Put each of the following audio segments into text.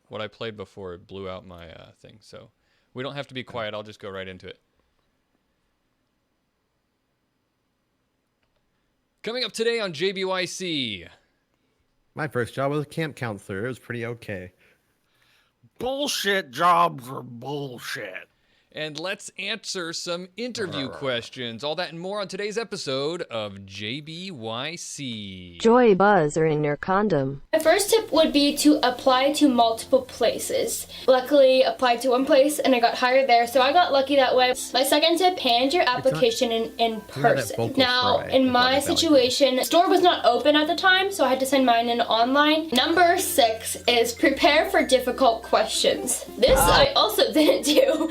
What I played before blew out my thing, so we don't have to be quiet. I'll just go right into it. Coming up today on JBYC. My first job was a camp counselor. It was pretty okay. Bullshit jobs are bullshit. And let's answer some interview questions. All that and more on today's episode of JBYC. Joy, buzz, or in your condom. My first tip would be to apply to multiple places. Luckily, applied to one place and I got hired there, so I got lucky that way. My second tip, hand your application in person. Now, in my situation, the store was not open at the time, so I had to send mine in online. Number 6 is prepare for difficult questions. This I also didn't do.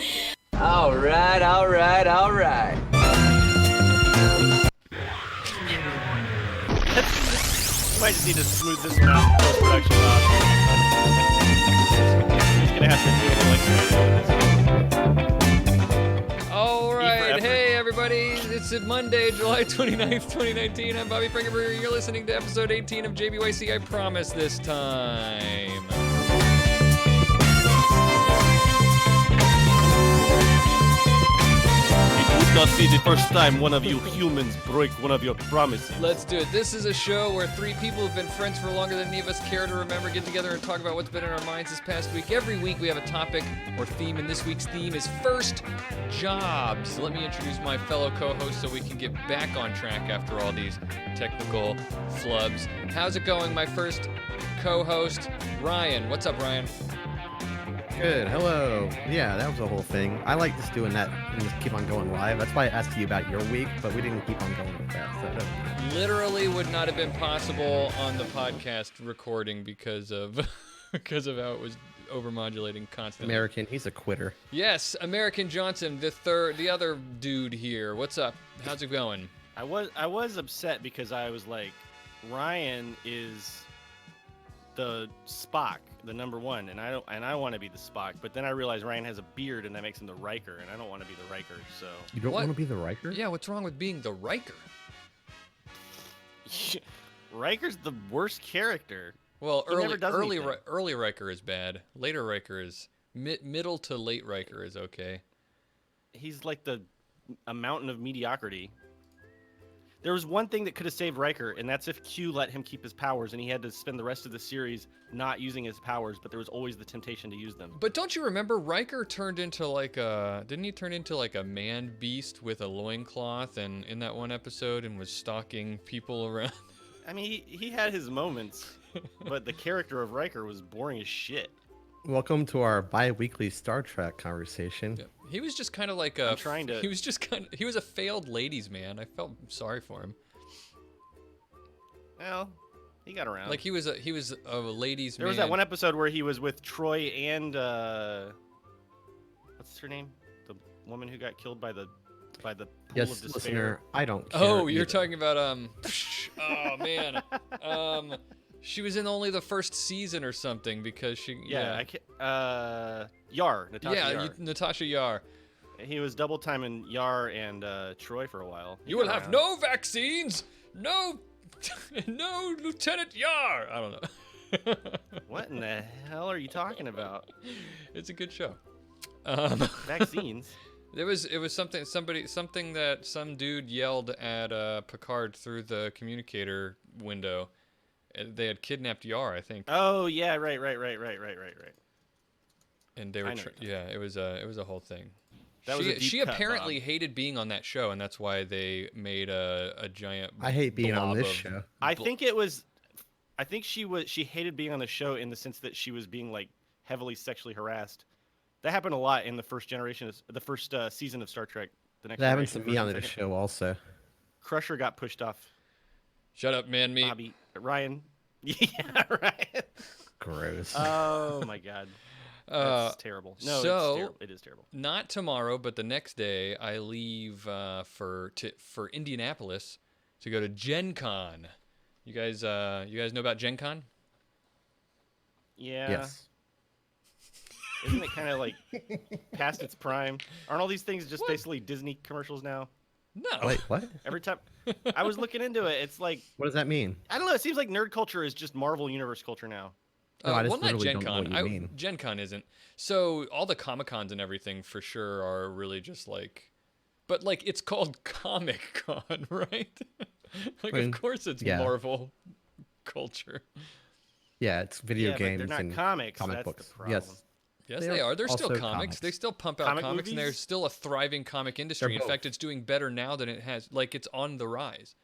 All right. Might just need to smooth this one out in post-production. He's gonna have to do it All right, hey everybody, it's Monday, July 29th, 2019. I'm Bobby Frankenberger. You're listening to episode 18 of JBYC. I promise this time. It would not be the first time one of you humans break one of your promises. Let's do it. This is a show where three people who've been friends for longer than any of us care to remember get together and talk about what's been in our minds this past week. Every week we have a topic or theme, and this week's theme is first jobs. Let me introduce my fellow co-hosts so we can get back on track after all these technical flubs. How's it going, my first co-host, Ryan? What's up, Ryan? Good. Hello. Yeah, that was the whole thing. I like just doing that and just keep on going live. That's why I asked you about your week, but we didn't keep on going with that. So Literally would not have been possible on the podcast recording because of how it was overmodulating constantly. American, he's a quitter. Yes, American Johnson, the other dude here. What's up? How's it going? I was upset because I was like, Ryan is the Spock, the number one, and I want to be the Spock, but then I realized Ryan has a beard and that makes him the Riker, and I don't want to be the Riker. So you don't want to be the Riker? Yeah, what's wrong with being the Riker? Riker's the worst character. Well, early Riker is bad. Later Riker is middle to late Riker is okay. He's like a mountain of mediocrity. There was one thing that could have saved Riker, and that's if Q let him keep his powers, and he had to spend the rest of the series not using his powers, but there was always the temptation to use them. But don't you remember Riker turned into didn't he turn into like a man beast with a loincloth and in that one episode and was stalking people around? I mean, he had his moments, but the character of Riker was boring as shit. Welcome to our bi-weekly Star Trek conversation. Yeah. He was just kind of like he was a failed ladies man. I felt sorry for him. Well, he got around. Like he was a ladies man. There was that one episode where he was with Troy and what's her name? The woman who got killed by the pool of despair. Listener, I don't care. Oh, you're talking about oh man. She was in only the first season or something because she. Yeah. Yar. Natasha Yar. Natasha Yar. He was double timing Yar and Troy for a while. You will have no vaccines, no Lieutenant Yar. I don't know. What in the hell are you talking about? It's a good show. Vaccines. It was something that some dude yelled at Picard through the communicator window. They had kidnapped Yar, I think. Oh yeah, right. And they were it was a whole thing. She apparently hated being on that show, and that's why they made a giant. I hate being on this show. I think she hated being on the show in the sense that she was being like heavily sexually harassed. That happened a lot in the first season of Star Trek. That happens to me on this show also. Crusher got pushed off. Shut up, man, me. Bobby, Ryan. Yeah, Ryan. Gross. Oh my God. That's terrible. No, it is terrible. Not tomorrow, but the next day, I leave for Indianapolis to go to Gen Con. You guys know about Gen Con? Yeah. Yes. Isn't it kind of like past its prime? Aren't all these things just basically Disney commercials now? No. Wait, what? Every time I was looking into it, it's like, what does that mean? I don't know. It seems like nerd culture is just Marvel Universe culture now. No, I Well, just not literally Gen don't know Con. what you mean. Gen Con isn't. So all the Comic Cons and everything for sure are really just like, but like it's called Comic Con, right? Like, I mean, of course it's yeah. Marvel culture. Yeah, it's video Yeah, games but they're not and comics. comic That's books. the problem. Yes, Yes, they are. They're still also comics. They still pump out Comic comics, and movies? there's still a thriving comic industry. In both. fact, it's doing better now than it has. Like, it's on the rise.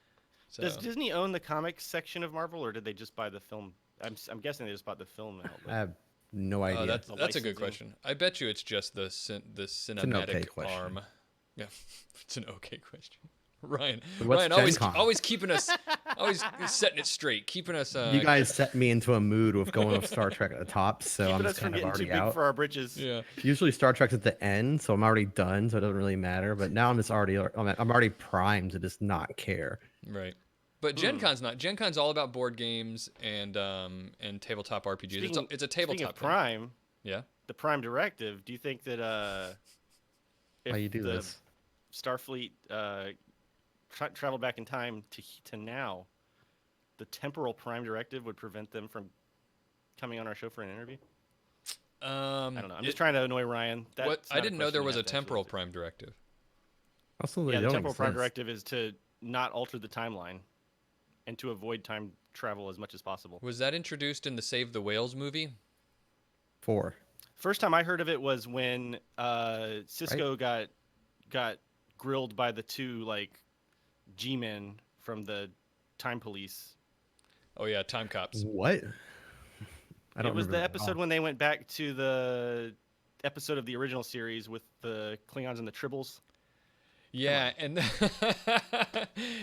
So. Does Disney own the comics section of Marvel, or did they just buy the film? I'm guessing they just bought the film I outlet. have no idea. That's The a good licensing. question. I bet you it's just the an okay cinematic question. arm. Yeah, it's an okay question. Ryan, What's Ryan, Gen Con? always keeping us, always setting it straight, keeping us. You guys set me into a mood with going with Star Trek at the top, so Keeping I'm us just from kind of getting too already big out. for our britches. Yeah. Usually Star Trek's at the end, so I'm already done, so it doesn't really matter. But now I'm already primed to just not care. Right. But Gen Con's not. Gen Con's all about board games and tabletop RPGs. It's a tabletop. Speaking of thing. Prime, Yeah. the Prime Directive. Do you think that if How you do the this? Starfleet traveled back in time to now, the temporal Prime Directive would prevent them from coming on our show for an interview? I don't know. I'm just trying to annoy Ryan. That's I not a didn't know question there you was a have to actually temporal answer. prime directive. Also, Yeah, the temporal Prime Directive is to not alter the timeline and to avoid time travel as much as possible. Was that introduced in the Save the Whales movie? 4. First time I heard of it was when Cisco got grilled by the two like G-men from the Time Police. Oh yeah, Time Cops. What? I don't It was remember the that. episode when they went back to the episode of the original series with the Klingons and the Tribbles. Yeah, and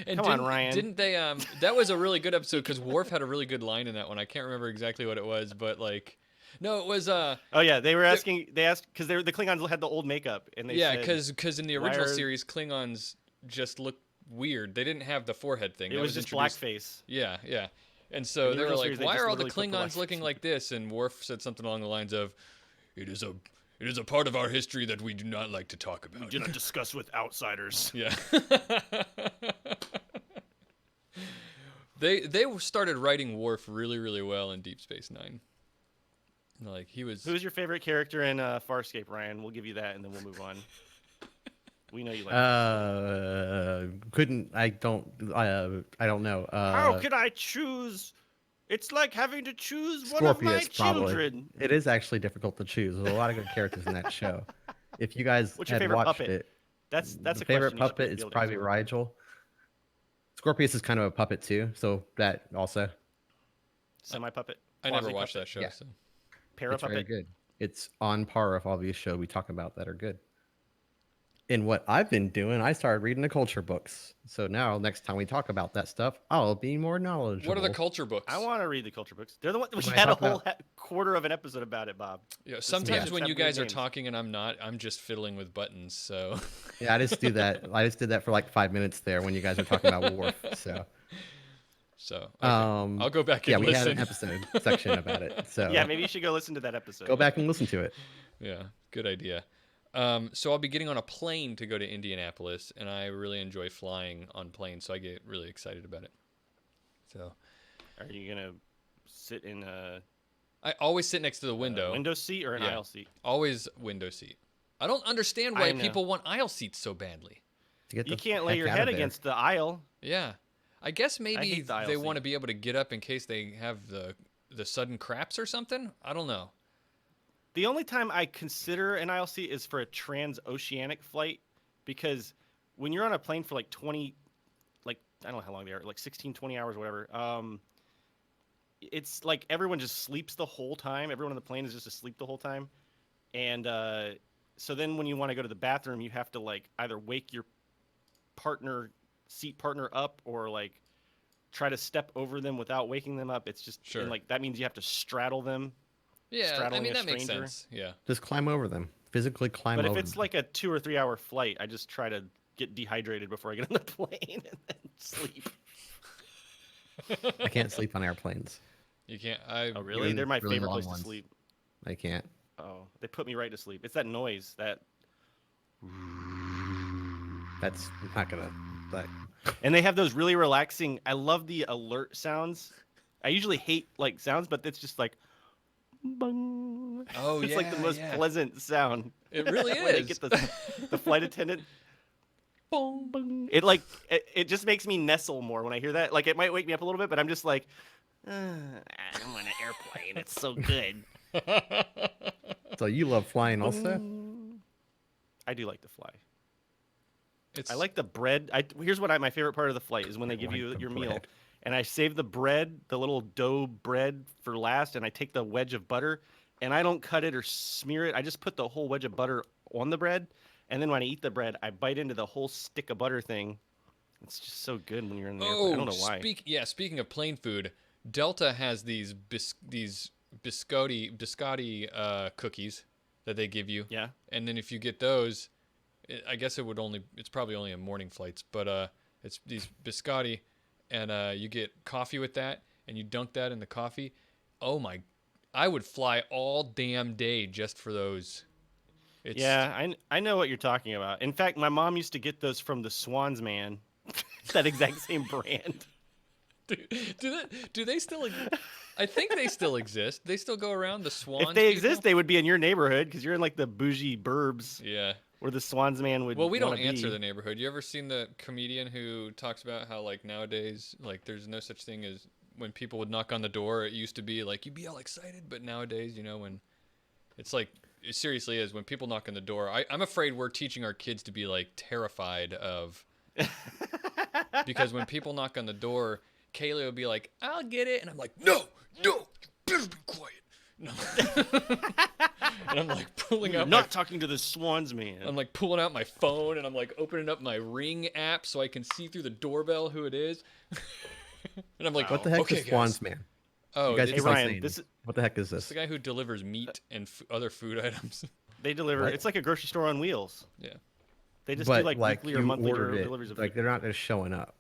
and Come on, Ryan. Didn't they? That was a really good episode because Worf had a really good line in that one. I can't remember exactly what it was, but like, no, it was Oh yeah, they were asking. They asked because the Klingons had the old makeup, and they yeah, said, because in the "Why original are-" series, Klingons just looked weird. They didn't have the forehead thing. it That was just introduced- blackface. Yeah, yeah. And so In the they were original like, series, they "Why just are all the literally put the Klingons looking blackface. like this?" And Worf said something along the lines of, "It is a part of our history that we do not like to talk about." Do not discuss with outsiders. Yeah. They started writing Worf really, really well in Deep Space Nine. Like he was. Who's your favorite character in Farscape, Ryan? We'll give you that, and then we'll move on. We know you like. I don't know. How can I choose? It's like having to choose one of my Scorpius, probably. children. It is actually difficult to choose. There's a lot of good characters in that show. If you guys What's your had favorite watched puppet? it, That's the a favorite question you should puppet be is able to probably answer. Rigel. Scorpius is kind of a puppet too, so that also. Semi puppet. I never watched that show. Yeah. So. Para It's very puppet. good. It's on par with all these shows we talk about that are good. And what I've been doing, I started reading the culture books. So now, next time we talk about that stuff, I'll be more knowledgeable. What are the culture books? I want to read the culture books. They're the one we When I had a talk whole about- quarter of an episode about it, Bob. Yeah, sometimes Yeah. when Have you weird guys are names. talking and I'm not, I'm just fiddling with buttons. So. Yeah, I just do that. I just did that for like 5 minutes there when you guys were talking about Worf. So, So. Okay. I'll go back and yeah, we listen. had an episode section about it. So Yeah, maybe you should go listen to that episode. go back and listen to it. Yeah, good idea. So I'll be getting on a plane to go to Indianapolis, and I really enjoy flying on planes, so I get really excited about it. So Are you gonna sit in a I always sit next to the window. window seat or an Yeah. aisle seat? Always window seat. I don't understand why I know. people want aisle seats so badly. To get You the can't lay heck your out head of there. against the aisle. Yeah, I guess maybe hate the aisle they want to seat. be able to get up in case they have the sudden craps or something. I don't know. The only time I consider an aisle seat is for a transoceanic flight, because when you're on a plane for like 20, like I don't know how long they are, like 16, 20 hours, or whatever. It's like everyone just sleeps the whole time. Everyone on the plane is just asleep the whole time, and so then when you want to go to the bathroom, you have to like either wake your seat partner up, or like try to step over them without waking them up. It's just Sure. and, like that means you have to straddle them. Yeah, I Straddling mean a that makes stranger. sense. Yeah. Just climb over them. Physically climb But over if it's them. like a 2 or 3 hour flight, I just try to get dehydrated before I get on the plane and then sleep. I can't sleep on airplanes. You can't. I Oh, really? Even They're my really favorite long place ones. to sleep. I can't. Oh, they put me right to sleep. It's that noise. That's not gonna. Like, And they have those really relaxing. I love the alert sounds. I usually hate like sounds, but it's just like, bung. Oh, It's like the most pleasant sound. It really is. When they get the flight attendant. Bong, bong. It just makes me nestle more when I hear that. Like, it might wake me up a little bit, but I'm just like, I'm on an airplane. It's so good. So you love flying also? I do like to fly. I like the bread. Here's what my favorite part of the flight is when they give you your meal, and I save the bread, the little dough bread, for last, and I take the wedge of butter, and I don't cut it or smear it. I just put the whole wedge of butter on the bread, and then when I eat the bread, I bite into the whole stick of butter thing. It's just so good when you're in the airplane. I don't know why. Speaking of plane food, Delta has these biscotti cookies that they give you. Yeah. And then if you get those, I guess it's probably only in morning flights, but it's these biscotti, and you get coffee with that, and you dunk that in the coffee. Oh my, I would fly all damn day just for those. I know what you're talking about. In fact, my mom used to get those from the Swans Man, that exact same brand. Do they still? I think they still exist. They still go around the Swans. If they exist, they would be in your neighborhood because you're in like the bougie burbs. Yeah. Where the Swans Man would. Well, we don't answer the neighborhood. You ever seen the comedian who talks about how like nowadays, like there's no such thing as when people would knock on the door. It used to be like you'd be all excited, but nowadays, when it's like it seriously is when people knock on the door. I'm afraid we're teaching our kids to be like terrified of because when people knock on the door, Kaylee will be like, "I'll get it," and I'm like, "No, you better be quiet." No. And I'm like pulling out. Not talking to the Swans Man. I'm like pulling out my phone and I'm like opening up my Ring app so I can see through the doorbell who it is. And I'm like, "What the heck is Swans Man?" Oh, you guys hey Ryan, what the heck is this? It's the guy who delivers meat and other food items. They deliver. It's like a grocery store on wheels. Yeah. They just do like weekly or monthly deliveries of food. Like they're not just showing up.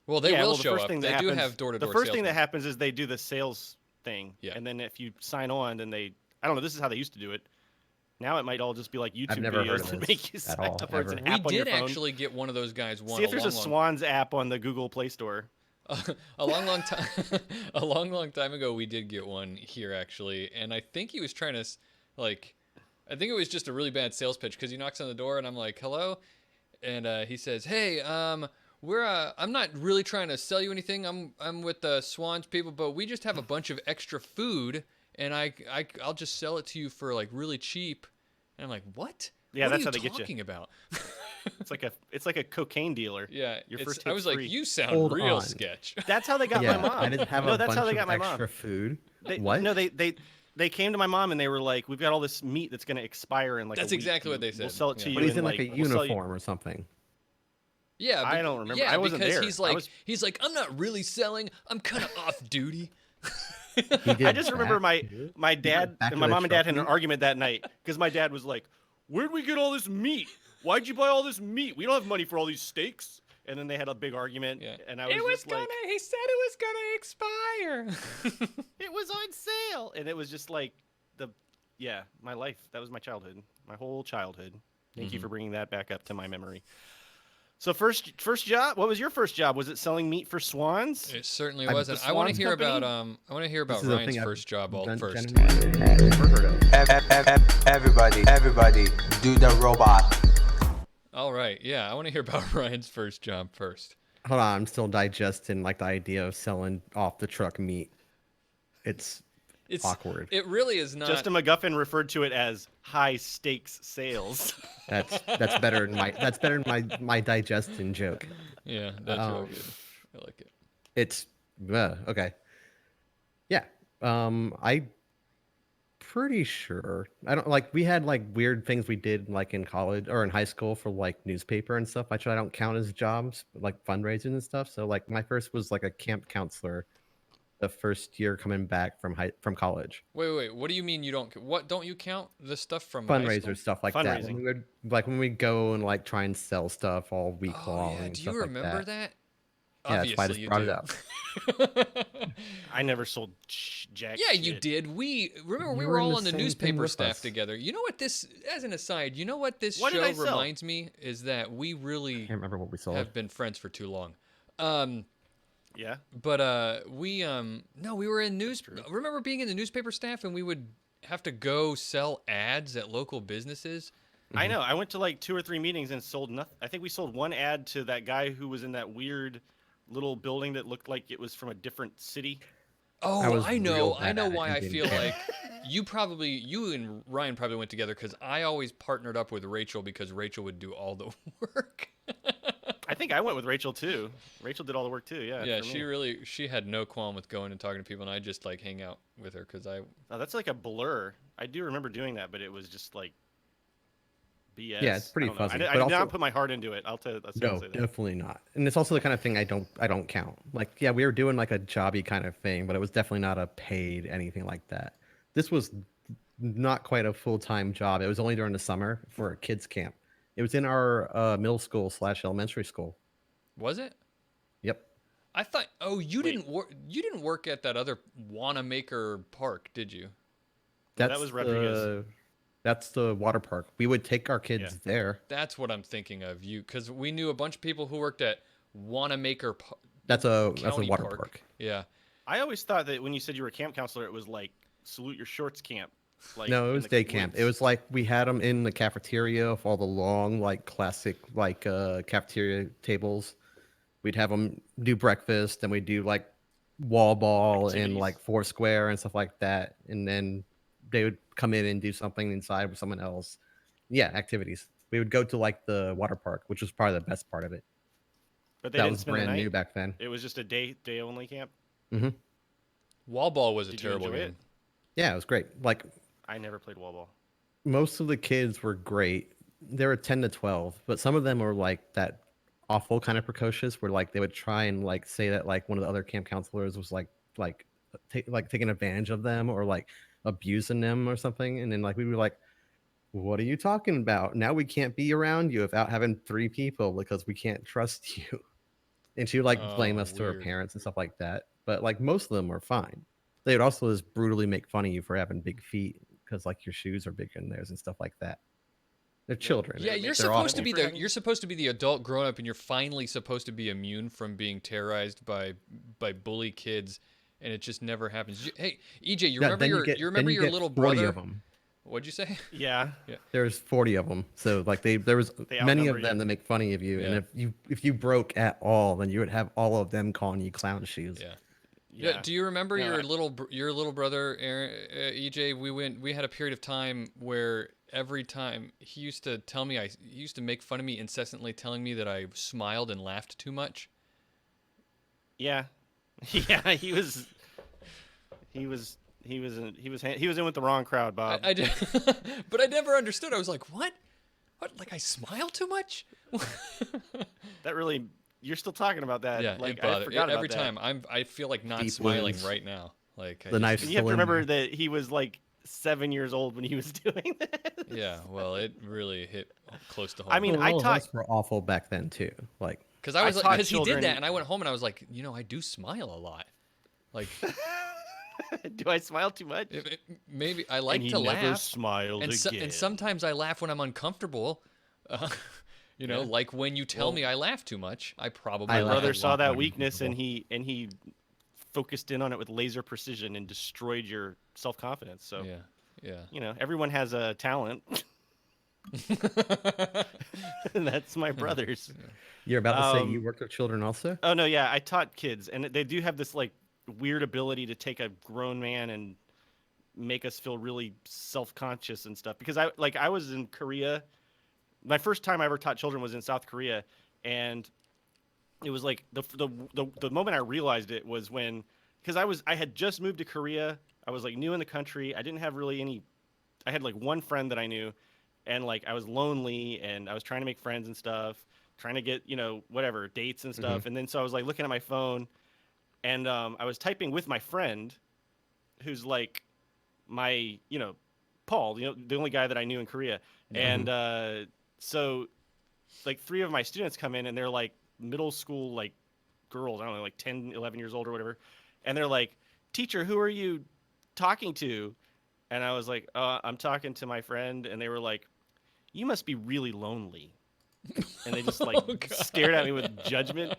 Well, they will show up. They do have door-to-door. The first thing that happens is they do the sales thing. Yeah. And then if you sign on, then I don't know, this is how they used to do it. Now it might all just be like YouTube videos that make you sign up, or it's an app on your phone. We did actually get one of those guys one. See if there's a Swans app on the Google Play Store. A long time a long time ago we did get one here actually, and I think he was trying to I think it was just a really bad sales pitch because he knocks on the door and I'm like, "Hello?" And he says, "Hey, I'm not really trying to sell you anything. I'm with the Swans people, but we just have a bunch of extra food, and I'll just sell it to you for like really cheap." And I'm like, "What? Yeah, that's how they get you. What are you talking about?" It's like a cocaine dealer. Yeah, your first I was free. like, "You sound real sketch." That's how they got my mom. I didn't have no, a that's bunch how they of got my extra mom. food. What? No, they came to my mom and they were like, "We've got all this meat that's going to expire in like That's a week. exactly what they said. We'll sell it to you." But he's in like a we'll uniform or something. Yeah, I don't remember. Yeah, I wasn't because there. he's like, "I'm not really selling. I'm kind of off duty." I just remember my dad and my mom and dad had an argument that night because my dad was like, "Where'd we get all this meat? Why'd you buy all this meat? We don't have money for all these steaks." And then they had a big argument, and I was just like, he said it was gonna expire. It was on sale, and it was just like my life. That was my childhood, my whole childhood. Thank you for bringing that back up to my memory. So first job. What was your first job? Was it selling meat for Swans? It certainly wasn't. I want to hear about Ryan's first job first. Everybody, do the robot. All right, yeah, I want to hear about Ryan's first job first. Hold on, I'm still digesting like the idea of selling off the truck meat. It's awkward. It really is not. Justin McGuffin referred to it as high stakes sales. That's better than my digestion joke. Yeah, that's really good. I like it. It's okay. Yeah. I pretty sure I don't like we had like weird things we did like in college or in high school for like newspaper and stuff. Actually, I don't count as jobs, but, like fundraising and stuff. So like my first was like a camp counselor the first year coming back from college. Wait. What do you mean you don't? What don't you count the stuff from fundraiser stuff like that? When we go and like try and sell stuff all week long. Yeah. And Do stuff you remember like that? Yeah, that's why I just brought it up. I never sold jack. Yeah, shit. you did. We were all on the newspaper staff together. You know what this? As an aside, you know what this show reminds me is that we really I can't remember what we sold. have been friends for too long. Yeah. But we no, we were in news. Remember being in the newspaper staff, and we would have to go sell ads at local businesses. I know. I went to like 2 or 3 meetings and sold nothing. I think we sold one ad to that guy who was in that weird little building that looked like it was from a different city. Oh, I know bad at it why and I didn't feel care. like you and Ryan probably went together because I always partnered up with Rachel because Rachel would do all the work. I think I went with Rachel too. Rachel did all the work too. Yeah. Yeah, for me. she had no qualm with going and talking to people, and I just like hang out with her because I. Oh, that's like a blur. I do remember doing that, but it was just like BS. Yeah, it's pretty I don't know. fuzzy, I but did also- not put my heart into it. I'll say No, that. definitely not. And it's also the kind of thing I don't count. Like, yeah, we were doing like a jobby kind of thing, but it was definitely not a paid anything like that. This was not quite a full-time job. It was only during the summer for a kids camp. It was in our middle school / elementary school. Was it? Yep. I thought. Oh, you Wait. didn't work. You didn't work at that other Wanamaker Park, did you? That was Rodriguez. That's the water park. We would take our kids Yeah. there. That's what I'm thinking of. You, because we knew a bunch of people who worked at Wanamaker. That's a County water Park. park. Yeah. I always thought that when you said you were a camp counselor, it was like salute your shorts camp. Like No, it in was the day camp. woods. It was like we had them in the cafeteria of all the long, like classic, like cafeteria tables. We'd have them do breakfast, and we'd do like wall ball and Activities. like Foursquare and stuff like that. And then they would come in and do something inside with someone else. Yeah, activities. We would go to like the water park, which was probably the best part of it. But they That didn't was spend the brand night. new back then. It was just a day only camp. Wall ball was a Did you terrible enjoy game. it? Yeah, it was great. Like I never played wall ball. most of the kids were great. They were 10 to 12, but some of them were like that awful kind of precocious where like they would try and like say that like one of the other camp counselors was like taking advantage of them or like abusing them or something. And then like we'd be like, what are you talking about? Now we can't be around you without having 3 people because we can't trust you. And she would like blame Oh, us to our weird. parents and stuff like that. But like most of them were fine. They would also just brutally make fun of you for having big feet because like your shoes are bigger than theirs and stuff like that. They're children. Yeah, They're you're awful. supposed to be For having- you're supposed to be the adult grown up, and you're finally supposed to be immune from being terrorized by bully kids, and it just never happens. Hey, EJ, you remember you remember your little 40 brother? of them. What'd you say? Yeah. There's 40 of them, so like there was They many outnumber of them you. that make fun of you, and Yeah. if you broke at all, then you would have all of them calling you clown shoes. Yeah. Yeah. Do you remember No, your little brother Aaron, EJ? We had a period of time where every time he used to tell me he used to make fun of me incessantly, telling me that I smiled and laughed too much. Yeah. Yeah. He was in with the wrong crowd, Bob. I did, but I never understood. I was like, what? What? Like I smile too much? That really. You're still talking about that. Yeah, Like it I bothered forgot about every that. time. I feel like not Deep smiling wounds. right now. Like I The just- knife And you have to still in remember there. that he was like 7 years old when he was doing that. Yeah, well, it really hit close to home. I mean, Well, I all of taught. us were awful back then too. Like because I taught he did children- that, and I went home and I was like, I do smile a lot. Like Do I smile too much? maybe I like and he to never laugh, smiled and again. and sometimes I laugh when I'm uncomfortable. Like when you tell me I laugh too much, I probably I My laugh brother a saw lot that when weakness and uncomfortable. he focused in on it with laser precision and destroyed your self confidence. So Yeah. everyone has a talent. And that's my brother's. you're about to say you worked with children also? Oh no, yeah, I taught kids, and they do have this like weird ability to take a grown man and make us feel really self-conscious and stuff. Because I was in Korea. My first time I ever taught children was in South Korea, and it was like the moment I realized it was when, because I had just moved to Korea. I was like new in the country. I didn't have really any. I had like one friend that I knew, and like I was lonely, and I was trying to make friends and stuff, trying to get whatever dates and stuff. And then so I was like looking at my phone, and I was typing with my friend, who's like my Paul, the only guy that I knew in Korea, and so like 3 of my students come in, and they're like middle school like girls, I don't know, like 10, 11 years old or whatever, and they're like, teacher, who are you talking to? And I was like, I'm talking to my friend. And they were like, you must be really lonely. And they just like Oh, God. stared at me with judgment.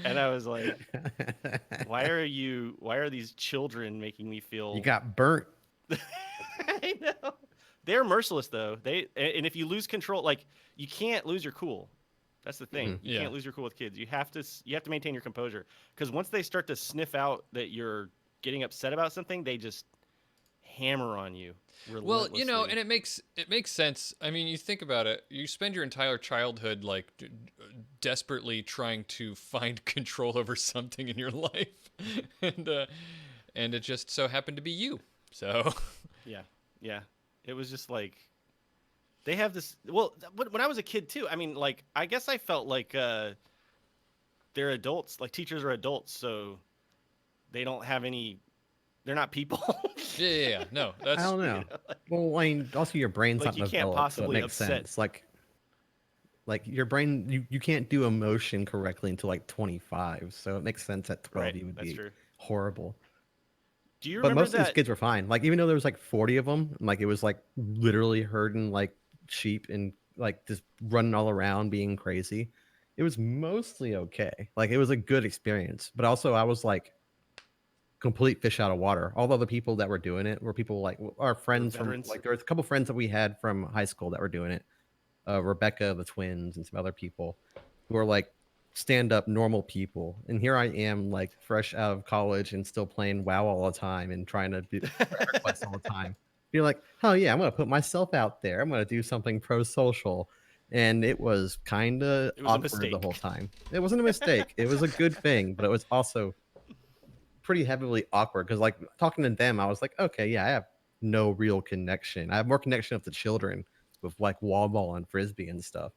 And I was like, why are these children making me feel? You got burnt. I know. They're merciless though. And if you lose control, like you can't lose your cool. That's the thing. You can't lose your cool with kids. You have to maintain your composure, because once they start to sniff out that you're getting upset about something, they just hammer on you. Well, and it makes sense. I mean, you think about it. You spend your entire childhood like desperately trying to find control over something in your life, and it just so happened to be you. So yeah, it was just like they have this. Well, when I was a kid too, I mean, like I guess I felt like they're adults. Like teachers are adults, so they don't have any. They're not people. Yeah. No, that's. I don't know. Well, I mean, also your brain's like not you can't developed, possibly so it makes upset. sense. Like your brain, you can't do emotion correctly until like 25, so it makes sense at 12 you would That's be true. horrible. Do you But remember most of these that? kids were fine. Like even though there was like 40 of them, like it was like literally herding like sheep and like just running all around being crazy. It was mostly okay. Like it was a good experience. But also I was like complete fish out of water. All the other people that were doing it were people like our friends from veterans? like there was a couple friends that we had from high school that were doing it. Rebecca, the twins, and some other people who are like stand up normal people. And here I am, like fresh out of college and still playing WoW all the time and trying to do quests all the time. You're like, oh yeah, I'm gonna put myself out there. I'm gonna do something pro social. And it was kind of It was a awkward the mistake. whole time. It wasn't a mistake. It was a good thing, but it was also pretty heavily awkward because like talking to them, I was like, okay, yeah, I have no real connection. I have more connection with the children with like wall ball and frisbee and stuff.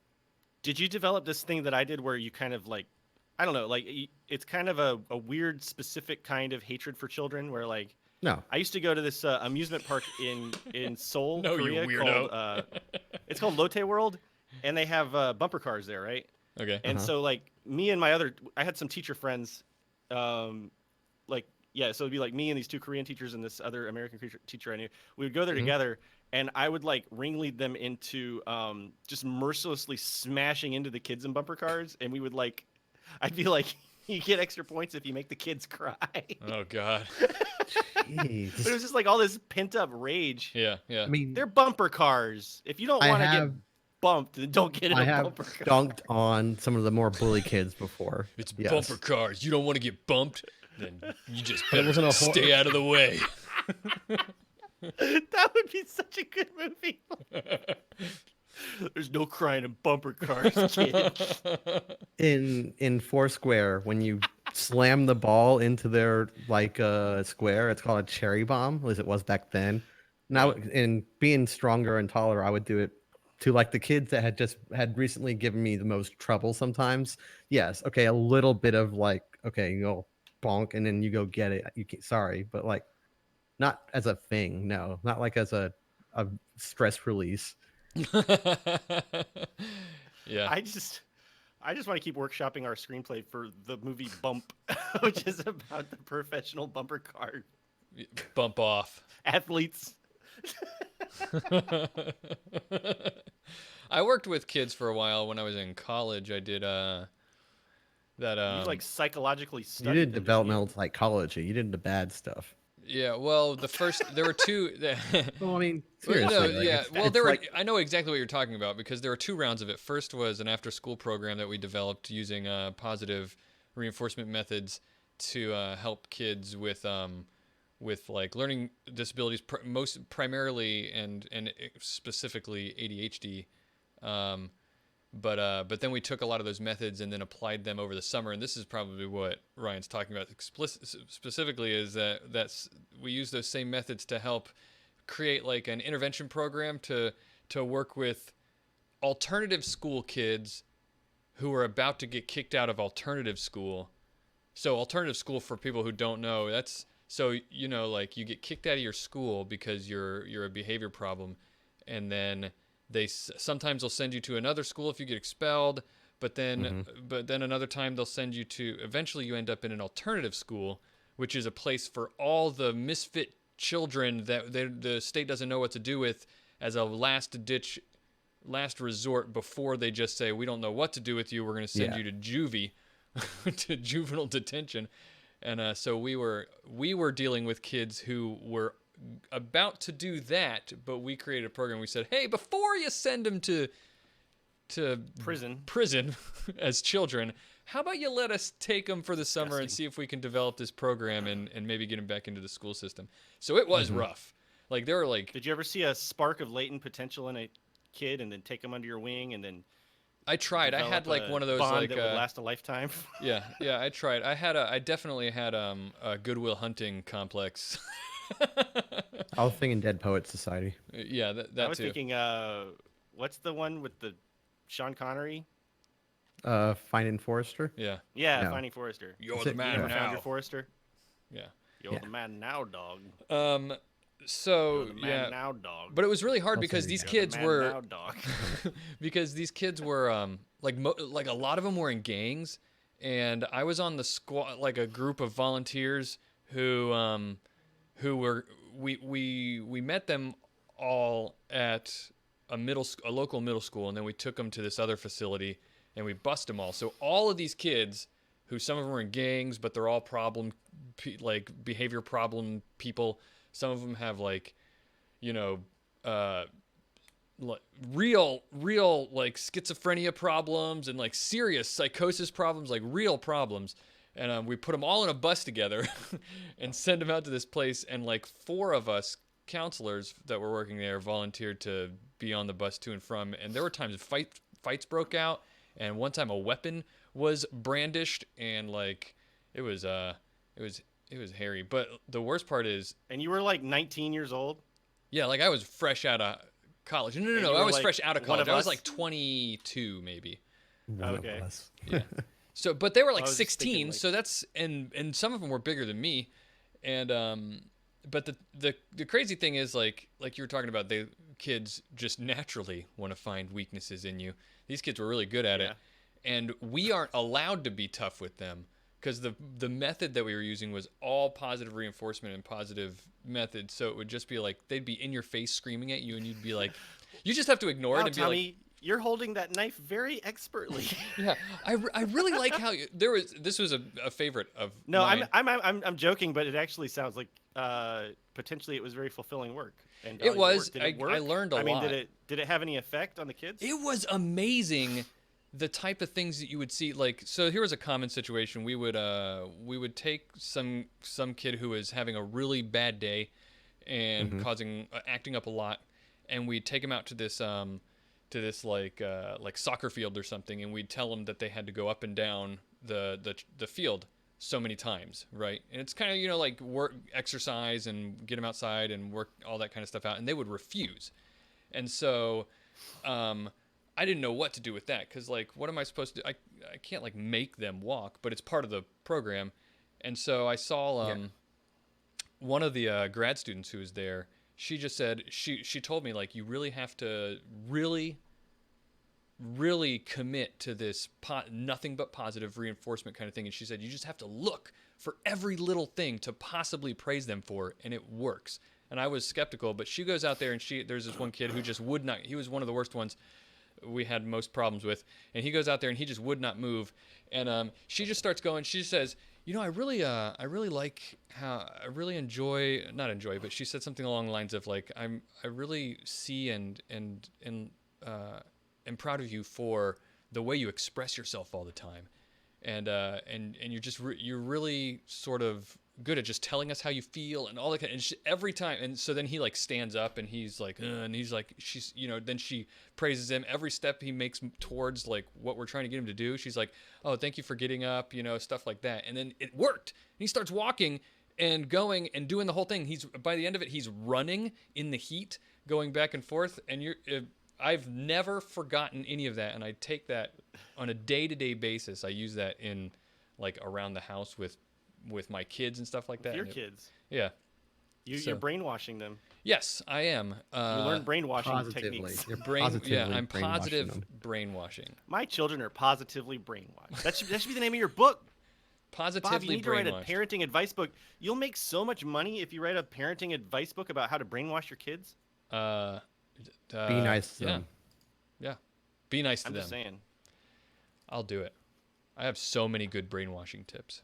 Did you develop this thing that I did where you kind of like, I don't know, like it's kind of a weird specific kind of hatred for children where like No. I used to go to this amusement park in Seoul, No, you Korea weirdo. called it's called Lotte World, and they have bumper cars there, right? Okay. And so like me and I had some teacher friends, like yeah, so it'd be like me and these two Korean teachers and this other American teacher I knew. We would go there together, and I would like ringlead them into just mercilessly smashing into the kids in bumper cars, and we would like, I'd be like, you get extra points if you make the kids cry. Oh God. Jeez. But it was just like all this pent up rage. Yeah. I mean, They're bumper cars. If you don't want to get bumped, then don't get in I a have bumper car. dunked on some of the more bully kids before. It's Yes. bumper cars. You don't want to get bumped, then you just But it better wasn't a stay out of the way. That would be such a good movie. There's no crying in bumper cars, kid. In Foursquare, when you slam the ball into their like square, it's called a cherry bomb, at least it was back then. Now, in being stronger and taller, I would do it to like the kids that had recently given me the most trouble sometimes. Yes, okay, a little bit of like, okay, you go bonk and then you go get it. Sorry, but like not as a thing. No, not like as a stress release. Yeah. I just want to keep workshopping our screenplay for the movie Bump, which is about the professional bumper car Bump off. athletes. I worked with kids for a while when I was in college. I did that. You like psychologically You studied did them, didn't developmental psychology. You did the bad stuff. Yeah. Well, there were two. Well, I mean, Well, seriously. no, like, yeah. it's- Well, it's there were. like- I know exactly what you're talking about because there were two rounds of it. First was an after-school program that we developed using positive reinforcement methods to help kids with like learning disabilities, most primarily and specifically ADHD. But then we took a lot of those methods and then applied them over the summer. And this is probably what Ryan's talking about specifically is that's we use those same methods to help create like an intervention program to work with alternative school kids who are about to get kicked out of alternative school. So alternative school, for people who don't know, that's so like you get kicked out of your school because you're a behavior problem, and then sometimes they'll send you to another school if you get expelled, but then another time they'll send you to, eventually you end up in an alternative school, which is a place for all the misfit children that the state doesn't know what to do with as a last resort before they just say, we don't know what to do with you, we're going to send you to juvie, to juvenile detention, and so we were dealing with kids who were about to do that, but we created a program. We said, hey, before you send them to prison as children, how about you let us take them for the summer and see if we can develop this program and maybe get them back into the school system. So it was rough. Like there were like. Did you ever see a spark of latent potential in a kid and then take them under your wing and then? I tried. I had like one of those bond like that would last a lifetime. yeah. I tried. I definitely had a Goodwill Hunting complex. I was thinking Dead Poets Society. Yeah, that I was too. thinking, what's the one with the Sean Connery? Finding Forrester. Yeah. Yeah, No. Finding Forrester. You're the man You never found now. your Forrester? Yeah. You're the man now, dog. So You're the man yeah. now, dog. But it was really hard I'll because say these you're kids the man were now, dog. because these kids were like a lot of them were in gangs, and I was on the squad, like a group of volunteers who were we met them all at a local middle school, and then we took them to this other facility and we bust them all. So all of these kids, who some of them were in gangs, but they're all like behavior problem people. Some of them have like, you know, real like schizophrenia problems and like serious psychosis problems, like real problems. And we put them all in a bus together and send them out to this place. And like 4 of us counselors that were working there volunteered to be on the bus to and from. And there were times fights broke out, and one time a weapon was brandished, and like it was hairy. But the worst part is, And you were like 19 years old? yeah, like I was fresh out of college. No, you I were, was like, fresh out of one college. of I was us? like 22 maybe. One Okay. of us. Yeah. So, but they were like I was 16, thinking, like- so that's and some of them were bigger than me, and but the crazy thing is like you were talking about, the kids just naturally want to find weaknesses in you. These kids were really good at it, and we aren't allowed to be tough with them because the method that we were using was all positive reinforcement and positive methods. So it would just be like they'd be in your face screaming at you, and you'd be like, you just have to ignore Wow, it and be Tommy, like. you're holding that knife very expertly. Yeah, I really like how this was a favorite of No, mine. I'm joking, but it actually sounds like potentially it was very fulfilling work. And It was. Did it work? I learned a I mean, lot. did it have any effect on the kids? It was amazing, the type of things that you would see. Like, so here was a common situation. We would take some kid who was having a really bad day and causing acting up a lot, and we'd take him out to this like soccer field or something, and we'd tell them that they had to go up and down the field so many times, right? And it's kind of, you know, like work, exercise, and get them outside and work all that kind of stuff out, and they would refuse. And so I didn't know what to do with that, because like, what am I supposed to do? I can't like make them walk, but it's part of the program. And so I saw one of the grad students who was there. She just said, she told me, like, you really have to really commit to this nothing but positive reinforcement kind of thing. And she said, you just have to look for every little thing to possibly praise them for, and it works. And I was skeptical, but she goes out there, and there's this one kid who just would not, he was one of the worst ones we had most problems with. And he goes out there and he just would not move. And she just starts going, she says, you know, I really like how I really not enjoy, but she said something along the lines of like, I really see and am proud of you for the way you express yourself all the time, and you're really sort of good at just telling us how you feel and all that kind of, and every time. And so then he like stands up and he's like, and he's like, she's, you know, then she praises him every step he makes towards like what we're trying to get him to do. She's like, oh, thank you for getting up, you know, stuff like that. And then it worked. And he starts walking and going and doing the whole thing. By the end of it, he's running in the heat, going back and forth. And I've never forgotten any of that. And I take that on a day-to-day basis. I use that in like around the house with my kids and stuff like that. Your kids. Yeah. You're brainwashing them. Yes, I am. You learn brainwashing Positively. techniques. You're Yeah, positively I'm brainwashing positive them. brainwashing. My children are positively brainwashed. That should be the name of your book. Positively Bob, you need to write a brainwashed. parenting advice book. You'll make so much money if you write a parenting advice book about how to brainwash your kids. Be nice to them. Yeah. Be nice to I'm them. just saying. I'll do it. I have so many good brainwashing tips.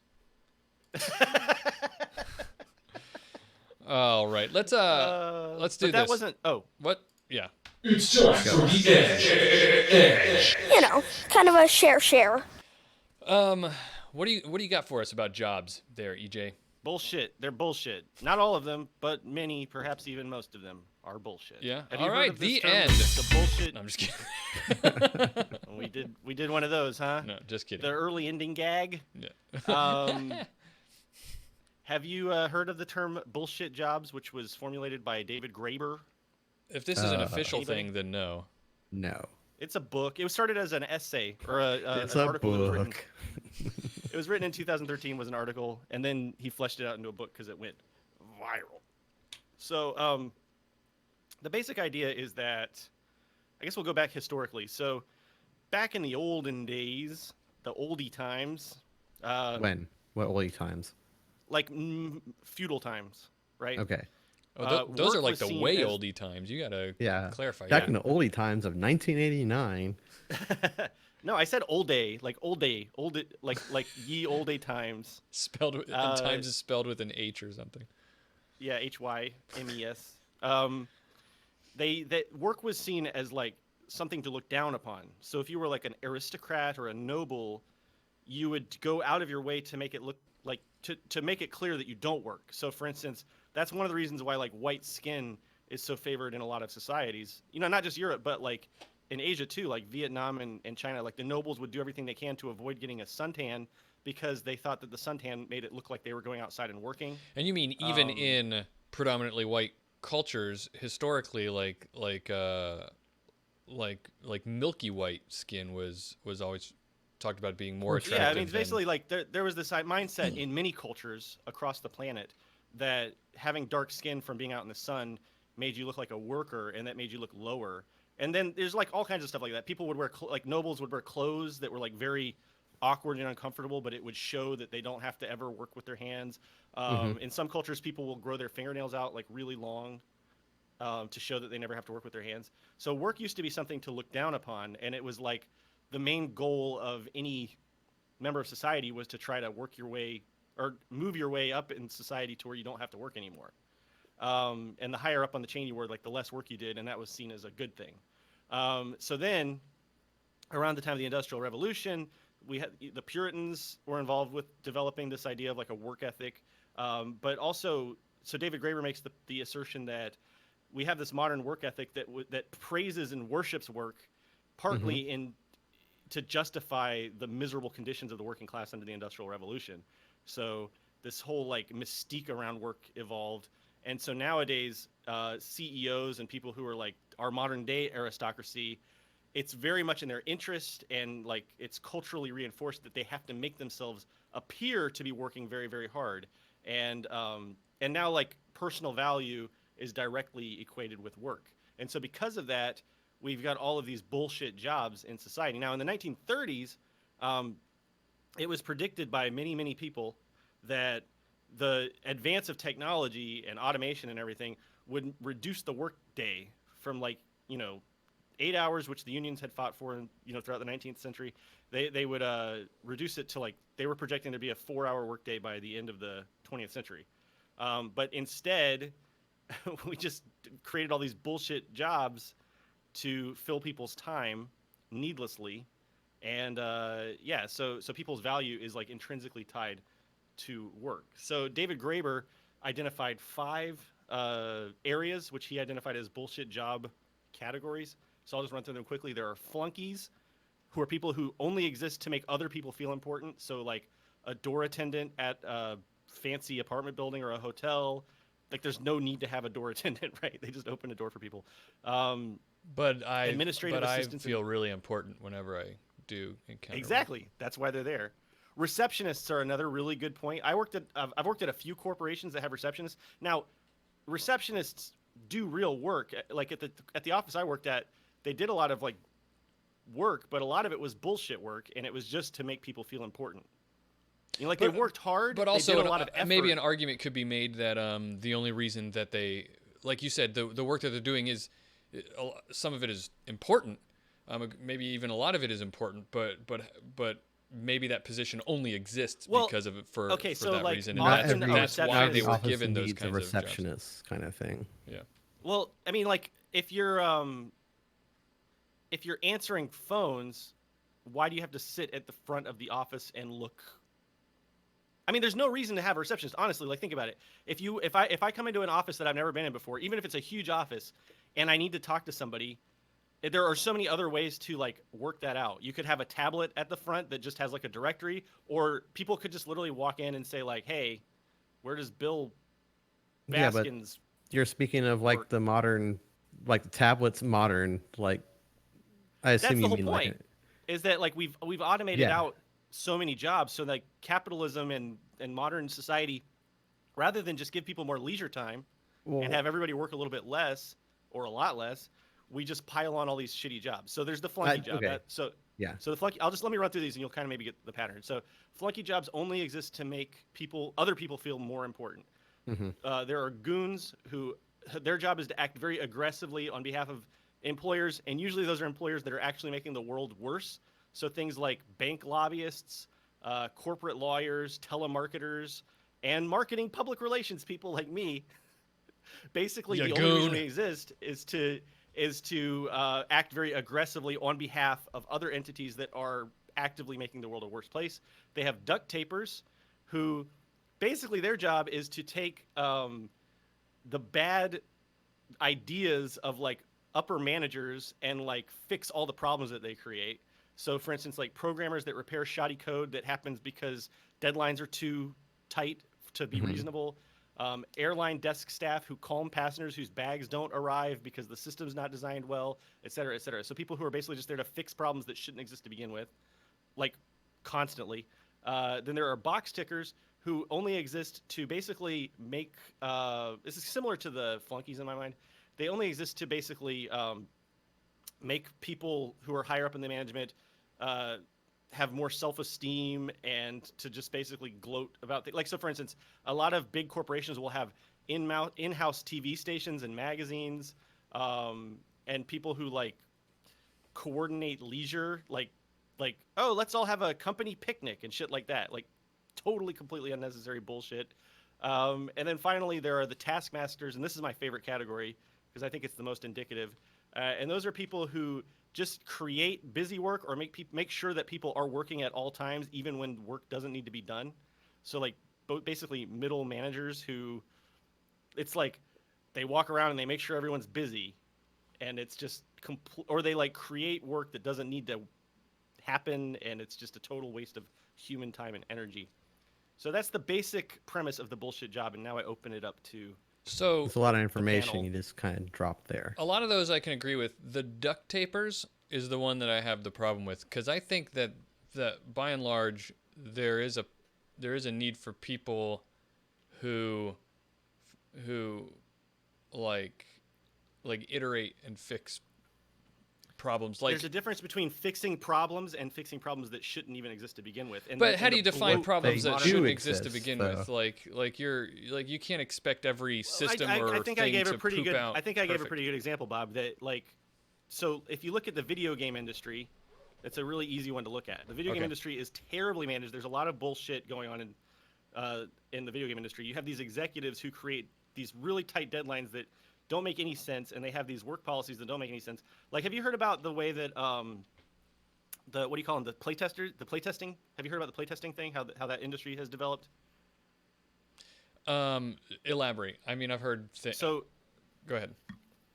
All right, let's do but this. That wasn't. Oh, What? Yeah. It's time for the edge. You know, kind of a share. What do you got for us about jobs there, EJ? bullshit. They're bullshit. Not all of them, but many, perhaps even most of them, are bullshit. Yeah. Have All you heard right. of this The term, end. The bullshit. No, I'm just kidding. We did one of those, huh? No, just kidding. The early ending gag. Yeah. Have you heard of the term bullshit jobs, which was formulated by David Graeber? If this is an official Anybody? thing, then no. No. It's a book. It was started as an essay or It's an a article. That was written. book. It was written in 2013. Was an article, and then he fleshed it out into a book because it went viral. So the basic idea is that, I guess we'll go back historically. So back in the olden days, the oldie times. When? What oldie times? Like feudal times, right? Okay. Oh, those are work like was the seen way as- oldie times. You gotta clarify. Back yeah. in the oldie times of 1989. No, I said old day, like ye old day times. Spelled and times is spelled with an H or something. Yeah, HYMES. That work was seen as like something to look down upon. So if you were like an aristocrat or a noble, you would go out of your way to make it look like to make it clear that you don't work. So for instance, that's one of the reasons why like white skin is so favored in a lot of societies. You know, not just Europe, but like in Asia too, like Vietnam and China. Like the nobles would do everything they can to avoid getting a suntan because they thought that the suntan made it look like they were going outside and working. And you mean even in predominantly white cultures, historically, like milky white skin was always talked about being more attractive. Yeah, I mean, it's than- basically like there was this mindset in many cultures across the planet that having dark skin from being out in the sun made you look like a worker, and that made you look lower. And then there's like all kinds of stuff like that. People would wear like nobles would wear clothes that were like very awkward and uncomfortable, but it would show that they don't have to ever work with their hands. In some cultures, people will grow their fingernails out like really long to show that they never have to work with their hands. So work used to be something to look down upon, and it was like the main goal of any member of society was to try to work your way or move your way up in society to where you don't have to work anymore. And the higher up on the chain you were, like the less work you did, and that was seen as a good thing. So then, around the time of the Industrial Revolution, we had the Puritans were involved with developing this idea of like a work ethic, but also, so David Graeber makes the assertion that we have this modern work ethic that praises and worships work, partly to justify the miserable conditions of the working class under the Industrial Revolution. So this whole like mystique around work evolved. And so nowadays, CEOs and people who are like our modern day aristocracy, it's very much in their interest, and like it's culturally reinforced that they have to make themselves appear to be working very, very hard. And now like personal value is directly equated with work. And so because of that, we've got all of these bullshit jobs in society. Now in the 1930s, it was predicted by many, many people that the advance of technology and automation and everything would reduce the work day from 8 hours, which the unions had fought for, throughout the 19th century. They would reduce it to they were projecting to be a 4-hour workday by the end of the 20th century. But instead, we just created all these bullshit jobs to fill people's time needlessly. And so people's value is like intrinsically tied to work. So David Graeber identified 5 areas which he identified as bullshit job categories. So I'll just run through them quickly. There are flunkies, who are people who only exist to make other people feel important. So like a door attendant at a fancy apartment building or a hotel. Like there's no need to have a door attendant, right? They just open a door for people. But I assistants feel really important whenever I do encounter Exactly. That's why they're there. Receptionists are another really good point. I've worked at a few corporations that have receptionists. Now, receptionists do real work. Like at the office I worked at, they did a lot of like work, but a lot of it was bullshit work, and it was just to make people feel important. They worked hard, but they also did a lot of effort. maybe an argument could be made that the only reason that they, like you said, the work that they're doing is some of it is important. Maybe even a lot of it is important, but maybe that position only exists Well, because of it for so, that like, reason, Not and every, that's receptionist- why not they every were office given those needs a kinds of jobs. receptionist kind of thing. Yeah. Well, I mean, like if you're answering phones, why do you have to sit at the front of the office and look? I mean, there's no reason to have a receptionist, honestly. Like, think about it. If I come into an office that I've never been in before, even if it's a huge office, and I need to talk to somebody, there are so many other ways to like work that out. You could have a tablet at the front that just has like a directory, or people could just literally walk in and say like, "Hey, where does Bill Yeah, but Baskins?" you're speaking of like work? the modern, like the tablets modern, like I assume That's the you whole mean point. like Is that like we've automated Yeah. out so many jobs, so like capitalism and modern society, rather than just give people more leisure time and have everybody work a little bit less or a lot less, we just pile on all these shitty jobs. So there's the flunky job. okay. So Yeah. the flunky. Let me run through these, and you'll kind of maybe get the pattern. So flunky jobs only exist to make other people feel more important. There are goons who their job is to act very aggressively on behalf of employers, and usually those are employers that are actually making the world worse. So things like bank lobbyists, corporate lawyers, telemarketers, and marketing public relations people like me. Basically, the only reason we exist is to act very aggressively on behalf of other entities that are actively making the world a worse place. They have duct tapers, who basically their job is to take the bad ideas of like upper managers and like fix all the problems that they create. So for instance, like programmers that repair shoddy code that happens because deadlines are too tight to be reasonable. Airline desk staff who calm passengers whose bags don't arrive because the system's not designed well, et cetera, et cetera. So people who are basically just there to fix problems that shouldn't exist to begin with, like constantly. Then there are box tickers who only exist to basically make, this is similar to the flunkies in my mind. They only exist to basically make people who are higher up in the management have more self-esteem and to just basically gloat about things. Like, so for instance, a lot of big corporations will have in-house TV stations and magazines, and people who like coordinate leisure, like, oh, let's all have a company picnic and shit like that. Like, totally, completely unnecessary bullshit. And then finally, there are the taskmasters, and this is my favorite category because I think it's the most indicative. And those are people who just create busy work or make sure that people are working at all times, even when work doesn't need to be done. So like basically middle managers who, it's like they walk around and they make sure everyone's busy, and it's just or they like create work that doesn't need to happen, and it's just a total waste of human time and energy. So that's the basic premise of the bullshit job, and now I open it up to. So It's a lot of information you just kind of drop there. a lot of those I can agree with. The duct tapers is the one that I have the problem with, because I think that by and large there is a need for people who like iterate and fix problems. Like, there's a difference between fixing problems and fixing problems that shouldn't even exist to begin with. but how do you define problems that do shouldn't exist to exist, begin though. with? Like you can't expect every system I or think thing I gave to a pretty poop good. out I think I gave a perfect. pretty good example, Bob. That like, so if you look at the video game industry, it's a really easy one to look at. The video game Okay. industry is terribly managed. There's a lot of bullshit going on in the video game industry. You have these executives who create these really tight deadlines that don't make any sense, and they have these work policies that don't make any sense. Like, have you heard about the way that the what do you call them, the playtesting? Have you heard about the playtesting thing? How that industry has developed? Elaborate. I mean, I've heard. So Go ahead.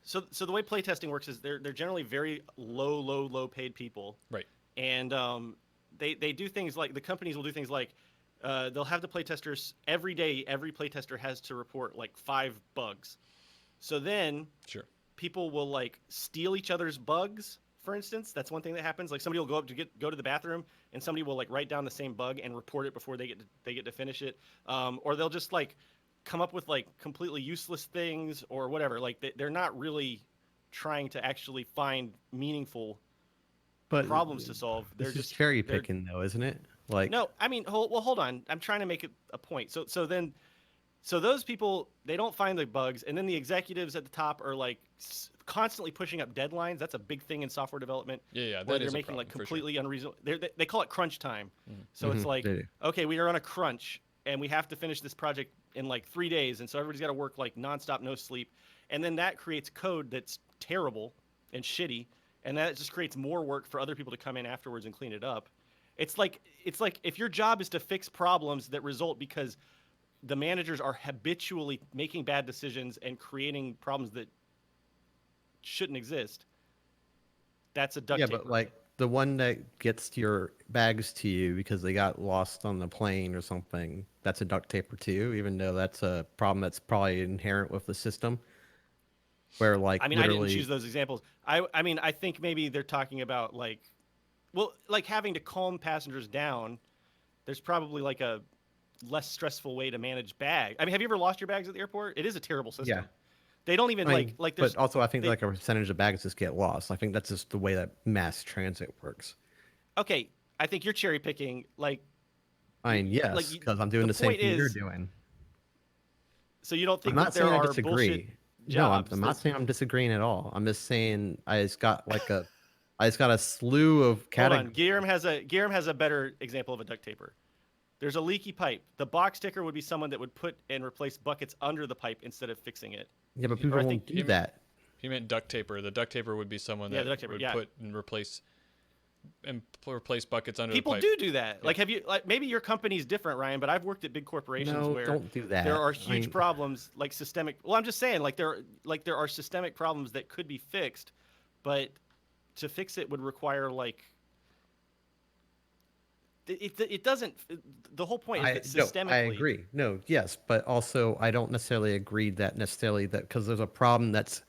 So the way playtesting works is they're generally very low paid people, Right. and they do things like, the companies will do things like they'll have the playtesters every day. Every playtester has to report like 5 bugs. So then Sure. people will like steal each other's bugs. For instance, that's one thing that happens. Like, somebody will go up to go to the bathroom, and somebody will like write down the same bug and report it before they get to finish it. Or they'll just like come up with like completely useless things or whatever. Like, they're not really trying to actually find meaningful problems to solve. They're It's just just cherry picking, though, isn't it? Like, no, I mean, hold on. I'm trying to make it a point. So then So those people, they don't find the bugs, and then the executives at the top are like constantly pushing up deadlines. That's a big thing in software development. Yeah, where that is they're a making problem, like for sure. completely unreasonable. They call it crunch time. So it's like, they do. okay, we are on a crunch, and we have to finish this project in like 3 days, and so everybody's got to work like nonstop, no sleep, and then that creates code that's terrible and shitty, and that just creates more work for other people to come in afterwards and clean it up. It's like if your job is to fix problems that result because the managers are habitually making bad decisions and creating problems that shouldn't exist. That's a duct Yeah, taper. but like the one that gets your bags to you because they got lost on the plane or something, that's a duct taper too, even though that's a problem that's probably inherent with the system. Where like I mean, literally, I didn't choose those examples. I mean, I think maybe they're talking about like, well, like having to calm passengers down. There's probably like a less stressful way to manage bag. I mean, have you ever lost your bags at the airport? It is a terrible system. yeah. They don't even I mean, like there's but also I think they, like a percentage of bags just get lost. I think that's just the way that mass transit works. okay, I think you're cherry picking. Like, I mean, like yes, because I'm doing the same point thing you're is, doing. so you don't I'm think not that there saying I are disagree. bullshit No, I'm, jobs? I'm not saying I'm disagreeing at all. I'm just saying I just got a slew of Hold on, categories. Guillermo has a better example of a duct taper. There's a leaky pipe. The box ticker would be someone that would put and replace buckets under the pipe instead of fixing it. Yeah, but people I won't think do that. He meant duct taper. The duct taper would be someone Yeah, that the duct taper, would yeah. put and replace buckets under People the pipe. do that. Like, have you? Like, maybe your company's different, Ryan. But I've worked at big corporations No, where don't do that. there are I huge mean- problems, like systemic. Well, I'm just saying, like there are systemic problems that could be fixed, but to fix it would require like. It doesn't. The whole point is that systemically. No, I agree. No, yes, but also I don't necessarily agree that because there's a problem that's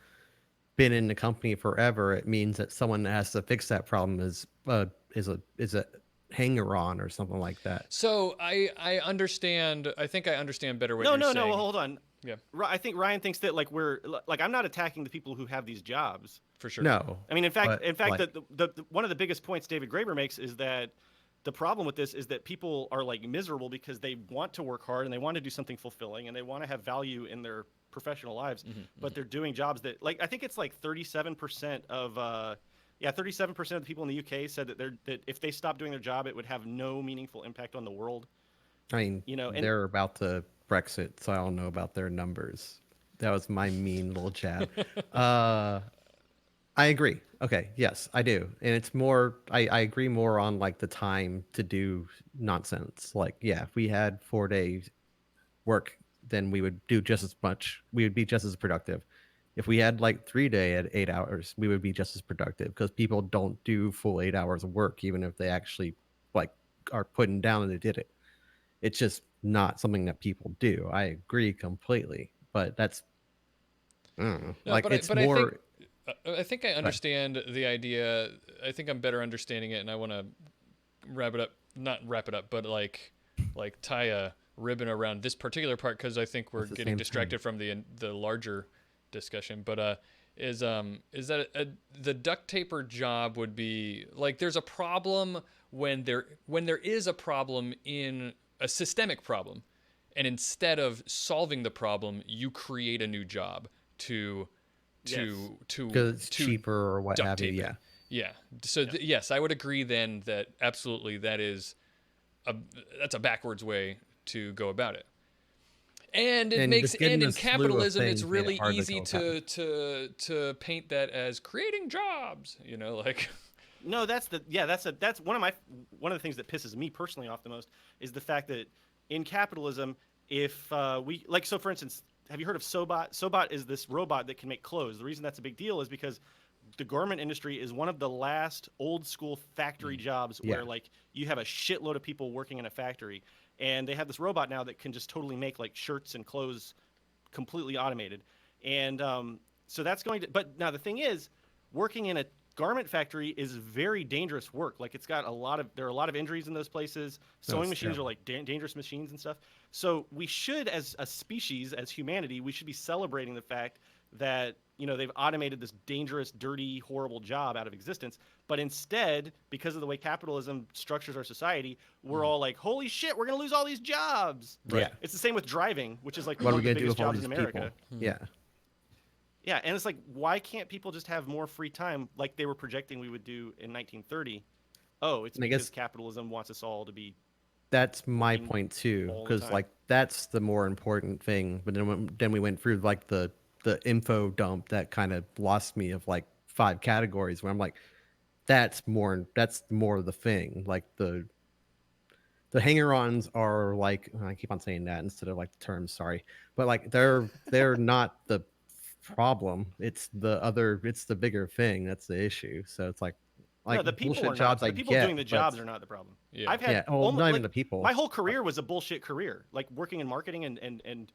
been in the company forever, it means that someone that has to fix that problem is a hanger on or something like that. So I understand. I think I understand better what No, you're no, saying. no. Hold on. Yeah, I think Ryan thinks that like I'm not attacking the people who have these jobs. for sure. No, I mean, in fact, like- the one of the biggest points David Graeber makes is that the problem with this is that people are like miserable because they want to work hard and they want to do something fulfilling and they want to have value in their professional lives, but they're doing jobs that, like, I think it's like 37% of 37% of the people in the UK said that if they stopped doing their job, it would have no meaningful impact on the world. I mean, You know, and- they're about to Brexit, so I don't know about their numbers. That was my mean little jab. I agree. Okay, yes, I do. And it's more, I agree more on like the time to do nonsense. Like, yeah, if we had 4 days work, then we would do just as much. We would be just as productive. If we had like 3 day at 8 hours, we would be just as productive because people don't do full 8 hours of work, even if they actually like are putting down and they did it. It's just not something that people do. I agree completely, but that's I don't know. No, Like but it's I more. I think I understand the idea. I think I'm better understanding it, and I want to wrap it up. Not wrap it up, but like tie a ribbon around this particular part because I think we're It's the getting same distracted from the larger discussion. But is that the duct taper job would be like there's a problem when there is a problem in a systemic problem, and instead of solving the problem, you create a new job to Because it's cheaper or what duct have you. tape it. Yeah. Yeah. So yes, I would agree then that absolutely that's a backwards way to go about it. And And just getting in a slew of capitalism it's things made it really hard to easy go to paint that as creating jobs, like No, that's one of the things that pisses me personally off the most is the fact that in capitalism, if we like, so for instance, have you heard of Sobot? Sobot is this robot that can make clothes. The reason that's a big deal is because the garment industry is one of the last old school factory jobs where Yeah. like you have a shitload of people working in a factory, and they have this robot now that can just totally make like shirts and clothes completely automated. And so that's going to, but now the thing is, working in a garment factory is very dangerous work. Like there are a lot of injuries in those places. Sewing it's machines terrible. are like dangerous machines and stuff. So we should, as a species, as humanity, we should be celebrating the fact that they've automated this dangerous, dirty, horrible job out of existence. But instead, because of the way capitalism structures our society, we're all like, holy shit, we're going to lose all these jobs. Yeah. It's the same with driving, which is like What are one we of the gonna do biggest with all jobs these in America. people? Yeah. Yeah, and it's like, why can't people just have more free time like they were projecting we would do in 1930? Oh, it's And I because guess capitalism wants us all to be. that's my working point too, all the because time. like that's the more important thing. But then we went through like the info dump that kind of lost me of like 5 categories where I'm like, that's more of the thing. Like the hanger-ons are like, I keep on saying that instead of like the terms, sorry, but like they're not the problem. It's the bigger thing that's the issue. So it's like No, the people bullshit are not. jobs The I people get, doing the but jobs are not the problem. Yeah. I've had yeah, well, only, not like, even the people. my whole career was a bullshit career, like working in marketing and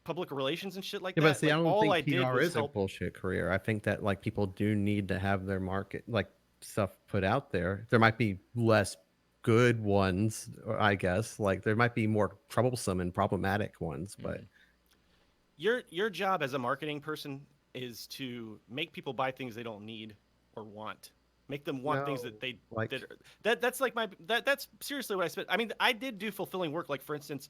public relations and shit like Yeah, that. but see, Like, I don't all think I did PR was is a help. bullshit career. I think that like people do need to have their market like stuff put out there. There might be less good ones, or I guess. Like there might be more troublesome and problematic ones, but Your job as a marketing person is to make people buy things they don't need or want. Make them want things No, that they like- that's like that's seriously what I spent. I mean, I did do fulfilling work. Like, for instance,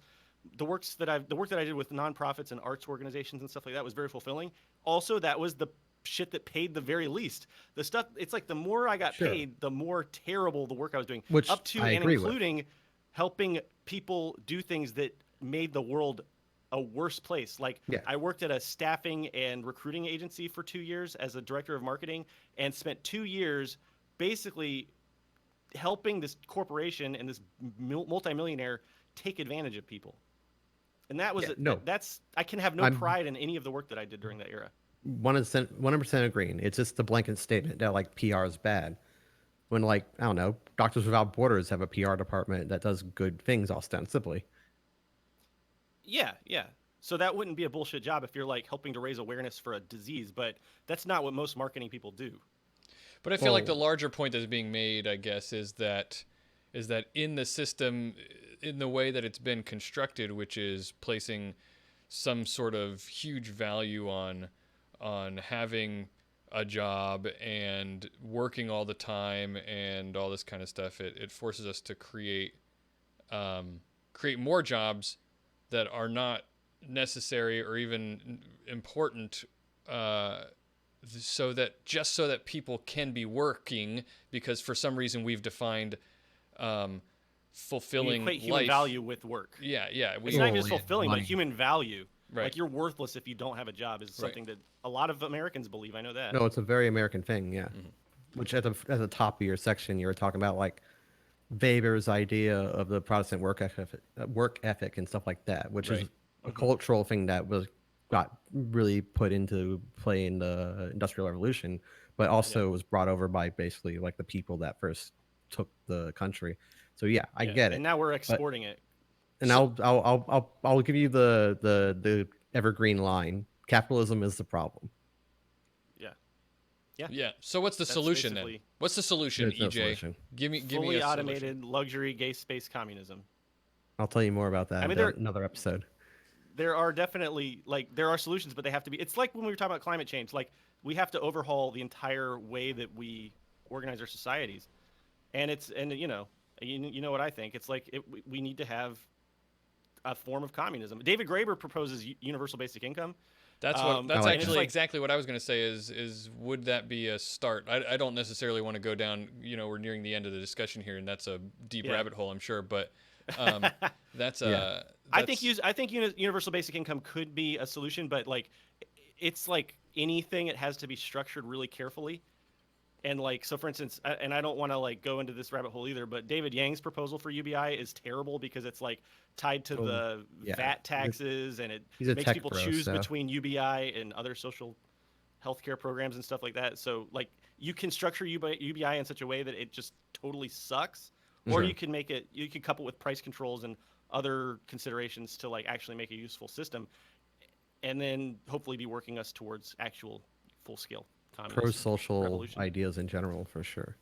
the work that I did with nonprofits and arts organizations and stuff like that was very fulfilling. Also, that was the shit that paid the very least. The stuff, it's like the more I got Sure. paid, the more terrible the work I was doing. Which up to I and agree with. including helping people do things that made the world a worse place. Like, Yeah. I worked at a staffing and recruiting agency for 2 years as a director of marketing, and spent 2 years basically helping this corporation and this multimillionaire take advantage of people. And that was Yeah, no. that's I can have no I'm- pride in any of the work that I did during that era. 100% agreeing. It's just the blanket statement that like PR is bad. When like I don't know, Doctors Without Borders have a PR department that does good things ostensibly. Yeah, yeah. So that wouldn't be a bullshit job if you're like helping to raise awareness for a disease, but that's not what most marketing people do. But I feel like the Well- larger point that's being made, I guess, is that in the system, in the way that it's been constructed, which is placing some sort of huge value on having a job and working all the time and all this kind of stuff, it forces us to create more jobs that are not necessary or even important, so that people can be working, because for some reason we've defined We fulfilling equate human life. value with work. Yeah. It's not even just yeah, fulfilling, but money. human value. Right. Like, you're worthless if you don't have a job is something that a lot of Americans believe. I know that. No, it's a very American thing, yeah. Which at the top of your section, you were talking about like Weber's idea of the Protestant work ethic and stuff like that, which is Right. a cultural thing that got really put into play in the Industrial Revolution, but also was brought over by basically like the people that first took the country. So yeah, I Yeah. get it. And now we're exporting it. And I'll give you the evergreen line. Capitalism is the problem. Yeah. Yeah. So what's the That's solution then? basically- What's the solution, There's no EJ? solution. Give me Fully a automated solution. luxury gay space communism. I'll tell you more about that I mean, in another episode. There are definitely, like, there are solutions, but they have to be. It's like when we were talking about climate change. Like, we have to overhaul the entire way that we organize our societies, and you know what I think. It's like we need to have a form of communism. David Graeber proposes universal basic income. That's I like actually that. exactly what I was going to say is would that be a start? I don't necessarily want to go down, we're nearing the end of the discussion here, and that's a deep Yeah. rabbit hole, I'm sure, but that's Yeah. I think universal basic income could be a solution, but like, it's like anything, it has to be structured really carefully. And like, so for instance, and I don't want to like go into this rabbit hole either, but David Yang's proposal for UBI is terrible because it's like tied to the yeah. VAT taxes, and it He's a makes tech people bro, choose so. between UBI and other social healthcare programs and stuff like that. So like, you can structure UBI in such a way that it just totally sucks, or you can couple it with price controls and other considerations to like actually make a useful system, and then hopefully be working us towards actual full scale communist Pro-social revolution. ideas in general, for sure.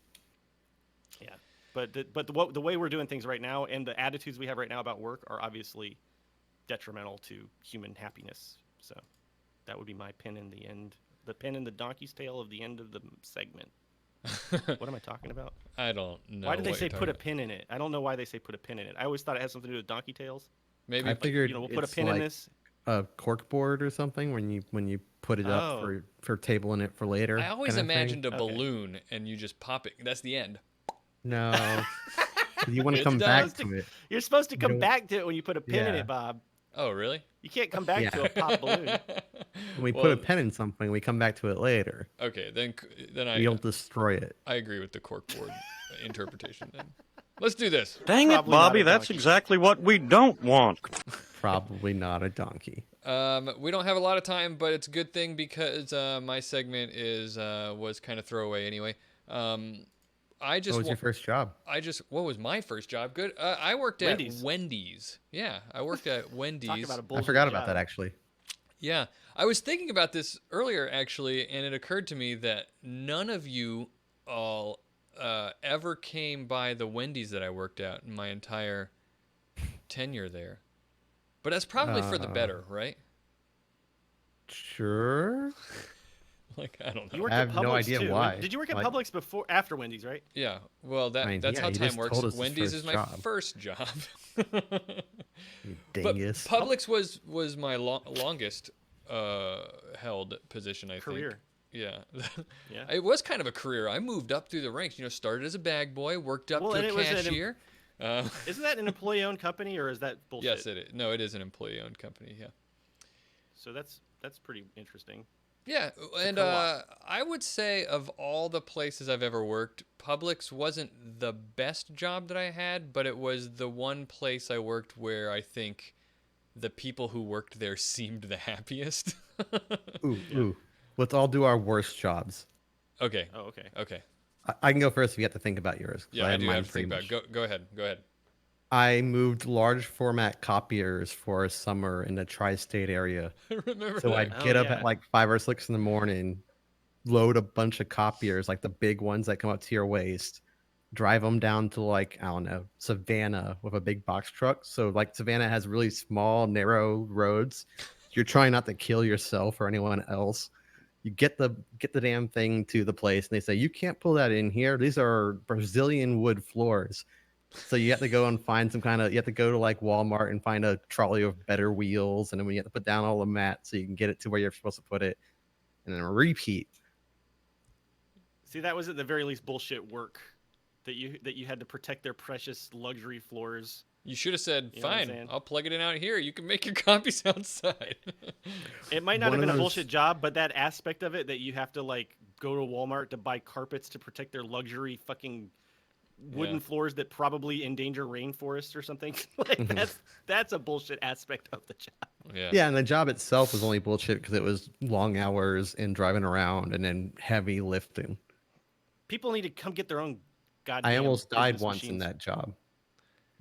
Yeah, but the way we're doing things right now and the attitudes we have right now about work are obviously detrimental to human happiness. So that would be my pin in the end. The pin in the donkey's tail of the end of the segment. What am I talking about? I don't know. Why did they what say you're put talking a pin in it? I don't know why they say put a pin in it. I always thought it had something to do with donkey tails. Maybe I figured We'll put a it's pin in like this. a cork board or something when you put it up Oh. for tabling it for later. I always kind of thing. imagined a Okay. balloon and you just pop it. That's the end. No, you want to It's come done. back to it. You're supposed to come don't- back to it when you put a pin in Yeah. it, Bob. Oh, really? You can't come back to a pop balloon. When we put Well, a pen in something, we come back to it later. Okay, then We don't destroy it. I agree with the corkboard interpretation. Then let's do this. Dang it, Probably not Bobby, a that's donkey. exactly what we don't want. Probably not a donkey. We don't have a lot of time, but it's a good thing because my segment was kind of throwaway anyway. I just What was your first job? what was my first job? Good. I worked Wendy's. at Wendy's. Yeah, I worked at Wendy's. Talk about a I bullshit forgot about job. that actually. Yeah, I was thinking about this earlier actually, and it occurred to me that none of you all ever came by the Wendy's that I worked at in my entire tenure there. But that's probably for the better, right? Sure. Like I don't You know. worked I at have no Publix idea too. why. Did you work at Like- Publix after Wendy's, right? Yeah, well I mean, that's yeah, how he time just works. told us his Wendy's first is my job. first job. You But dingus. Publix was my longest held position, I Career. think. Yeah. Yeah. It was kind of a career. I moved up through the ranks. Started as a bag boy, worked up Well, to and a it was an cashier. Isn't that an employee-owned company, or is that bullshit? Yes, it is. No, it is an employee-owned company. Yeah. So that's pretty interesting. Yeah, and co-op. I would say of all the places I've ever worked, Publix wasn't the best job that I had, but it was the one place I worked where I think the people who worked there seemed the happiest. Ooh. Let's all do our worst jobs. Okay. Oh, okay. Okay. I can go first if you have to think about yours. 'cause Yeah, I do mine have to think pretty about. much. Go ahead. Go ahead. I moved large format copiers for a summer in the tri-state area. I remember So that. I'd Oh, get up yeah. at like 5 or 6 in the morning, load a bunch of copiers, like the big ones that come up to your waist, drive them down to like, I don't know, Savannah with a big box truck. So like Savannah has really small, narrow roads. You're trying not to kill yourself or anyone else. You get the damn thing to the place and they say, you can't pull that in here. These are Brazilian wood floors. So you have to go and find you have to go to like Walmart and find a trolley of better wheels. And then you have to put down all the mats so you can get it to where you're supposed to put it. And then repeat. See, that was at the very least bullshit work that you had to protect their precious luxury floors. You should have said, You know what I'm "Fine, saying? I'll plug it in out here. You can make your copies outside." It might not One have been of a those- bullshit job, but that aspect of it that you have to like go to Walmart to buy carpets to protect their luxury fucking wooden Yeah. floors that probably endanger rainforests or something. Like that's a bullshit aspect of the job. Yeah. Yeah, and the job itself was only bullshit because it was long hours and driving around and then heavy lifting. People need to come get their own goddamn. I almost died business once in machines. that job.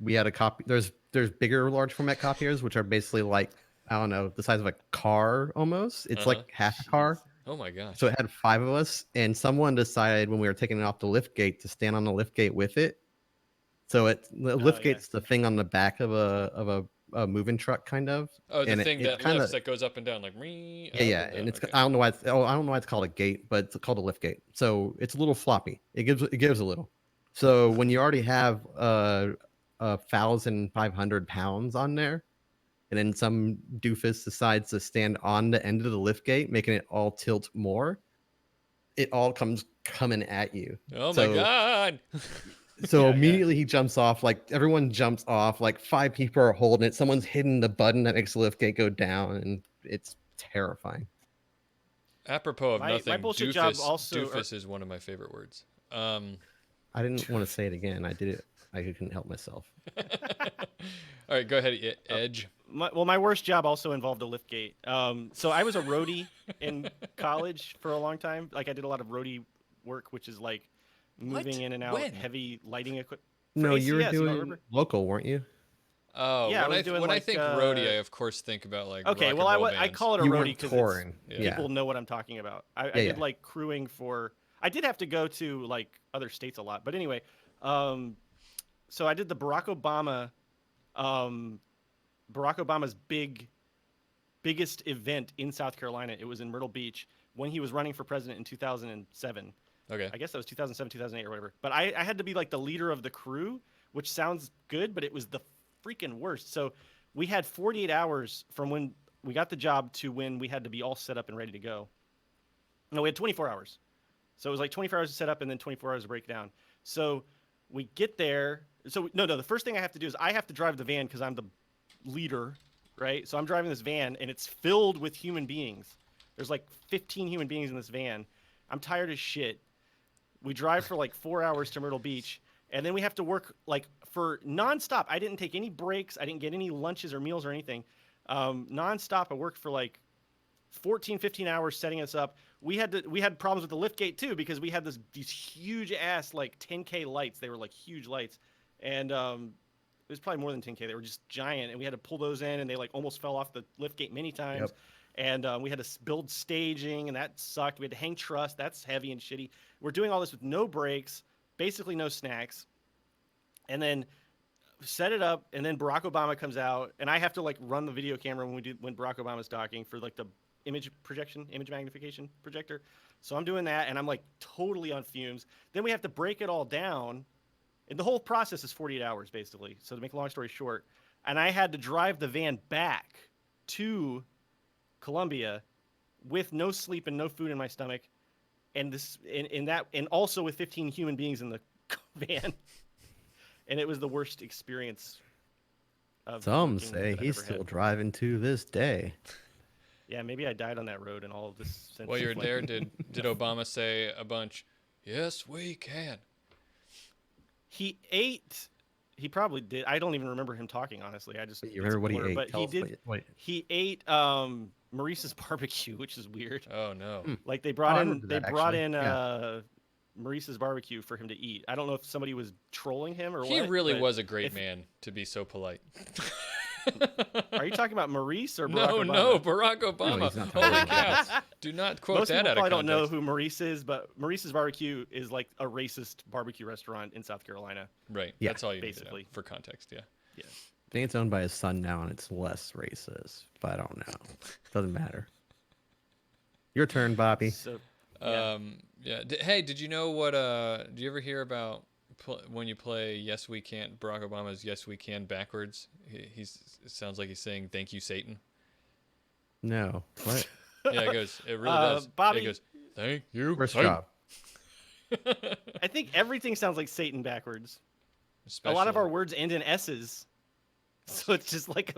We had a copy. There's bigger large format copiers, which are basically like, I don't know, the size of a car almost. It's like half a car. Oh my gosh. So it had 5 of us, and someone decided when we were taking it off the lift gate to stand on the lift gate with it. So the lift yeah. gate's the thing on the back of a moving truck, kind of. Oh, the and thing that kinda- lifts that goes up and down like me. yeah, and it's I don't know why it's called a gate, but it's called a lift gate. So it's a little floppy. It gives a little. So when you already have 1,500 pounds on there, and then some doofus decides to stand on the end of the lift gate, making it all tilt more, it all comes coming at you. Oh my So- god. So Yeah. immediately he jumps off, like everyone jumps off, like 5 people are holding it. Someone's hitting the button that makes the lift gate go down, and it's terrifying. Apropos of My nothing, bullshit job doofus, also- doofus is one of my favorite words. I didn't want to say it again. I did it. I couldn't help myself. All right, go ahead, Edge. My worst job also involved a lift gate. So I was a roadie in college for a long time. Like I did a lot of roadie work, which is like moving in and out When? heavy lighting equipment. No, you were ACS, you don't doing remember? local, weren't you? Oh, Yeah, I when was doing, when I like, think roadie, I of course think about like Okay, rock well and roll I bands. call it a You roadie weren't because touring. Yeah. people know what I'm talking about. I Yeah, did yeah. like crewing for. I did have to go to like other states a lot, but anyway, so I did the Barack Obama's biggest event in South Carolina. It was in Myrtle Beach when he was running for president in 2007. Okay. I guess that was 2007, 2008 or whatever. But I had to be like the leader of the crew, which sounds good, but it was the freaking worst. So we had 48 hours from when we got the job to when we had to be all set up and ready to go. No, we had 24 hours. So it was like 24 hours to set up and then 24 hours to break down. So we get there. So no, the first thing I have to do is I have to drive the van because I'm the leader, right? So I'm driving this van and it's filled with human beings. There's like 15 human beings in this van. I'm tired as shit. We drive for like 4 hours to Myrtle Beach, and then we have to work like for nonstop. I didn't take any breaks. I didn't get any lunches or meals or anything. Nonstop, I worked for like 14, 15 hours setting us up. We had problems with the lift gate too because we had these huge ass like 10K lights. They were like huge lights, and it was probably more than 10K. They were just giant, and we had to pull those in, and they like almost fell off the lift gate many times. Yep. And we had to build staging, and that sucked. We had to hang truss. That's heavy and shitty. We're doing all this with no breaks, basically no snacks. And then set it up, and then Barack Obama comes out, and I have to like run the video camera when Barack Obama's talking for like the image magnification projector. So I'm doing that, and I'm like totally on fumes. Then we have to break it all down, and the whole process is 48 hours basically. So to make a long story short, and I had to drive the van back to Colombia with no sleep and no food in my stomach, and also with 15 human beings in the van, and it was the worst experience. Some say he's still driving to this day. Yeah, maybe I died on that road and all of this. While you were there, did Obama say a bunch? Yes, we can. He ate. He probably did. I don't even remember him talking, honestly. You remember what he ate? But he did. He ate Maurice's barbecue, which is weird. Oh no! Like they brought in Maurice's barbecue for him to eat. I don't know if somebody was trolling him or what. He really was a great man to be so polite. Are you talking about Maurice or Barack Obama? No, Barack Obama. No, holy cow! Do not quote Most that out of context. I don't know who Maurice is, but Maurice's barbecue is like a racist barbecue restaurant in South Carolina. Right. Yeah. That's all you basically need to know for context. Yeah. Yeah. I think it's owned by his son now, and it's less racist, but I don't know. Doesn't matter. Your turn, Bobby. So, yeah. Hey, did you know what? Do you ever hear about when you play "Yes We Can"? Barack Obama's "Yes We Can" backwards. It sounds like he's saying "Thank you, Satan." No. What? Yeah, it goes. It really does. Bobby, it goes. Thank you. First Satan." job. I think everything sounds like Satan backwards. Especially. A lot of our words end in S's, so it's just like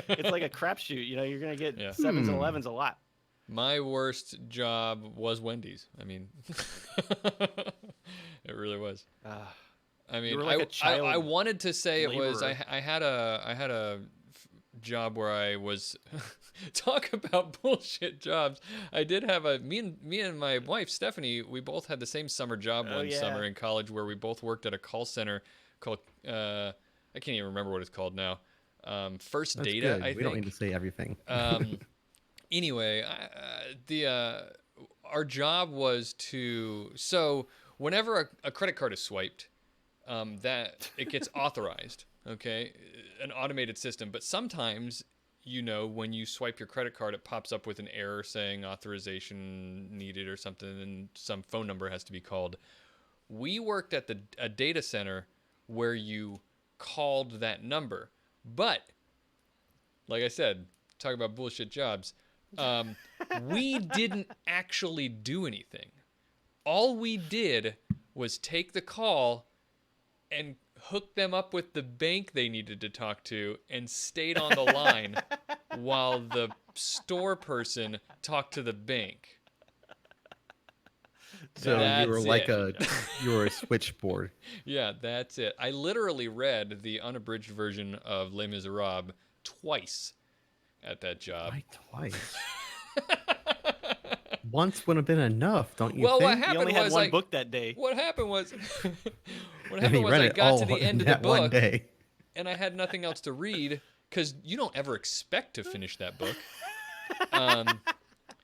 it's like a crapshoot. You know, you're gonna get 7s and 11s a lot. My worst job was Wendy's. I mean, it really was. I mean, like I wanted to say laborer. it was. I had a job where I was talk about bullshit jobs. I did have me and my wife Stephanie. We both had the same summer job one summer in college where we both worked at a call center called I can't even remember what it's called now. First That's Data. good. I think. We don't need to say everything. Anyway, our job was so whenever a credit card is swiped, that it gets authorized. Okay, an automated system. But sometimes, when you swipe your credit card, it pops up with an error saying authorization needed or something, and some phone number has to be called. We worked at a data center where you called that number, but like I said, talk about bullshit jobs. We didn't actually do anything. All we did was take the call and hook them up with the bank they needed to talk to and stayed on the line while the store person talked to the bank. So you were like you were a switchboard. Yeah, that's it. I literally read the unabridged version of Les Miserables twice at that job. Why twice? Once would have been enough, don't you Well, think? what happened You only had was one book that day. What happened was I I got to the end of the book one day. and I had nothing else to read because you don't ever expect to finish that book. Yeah,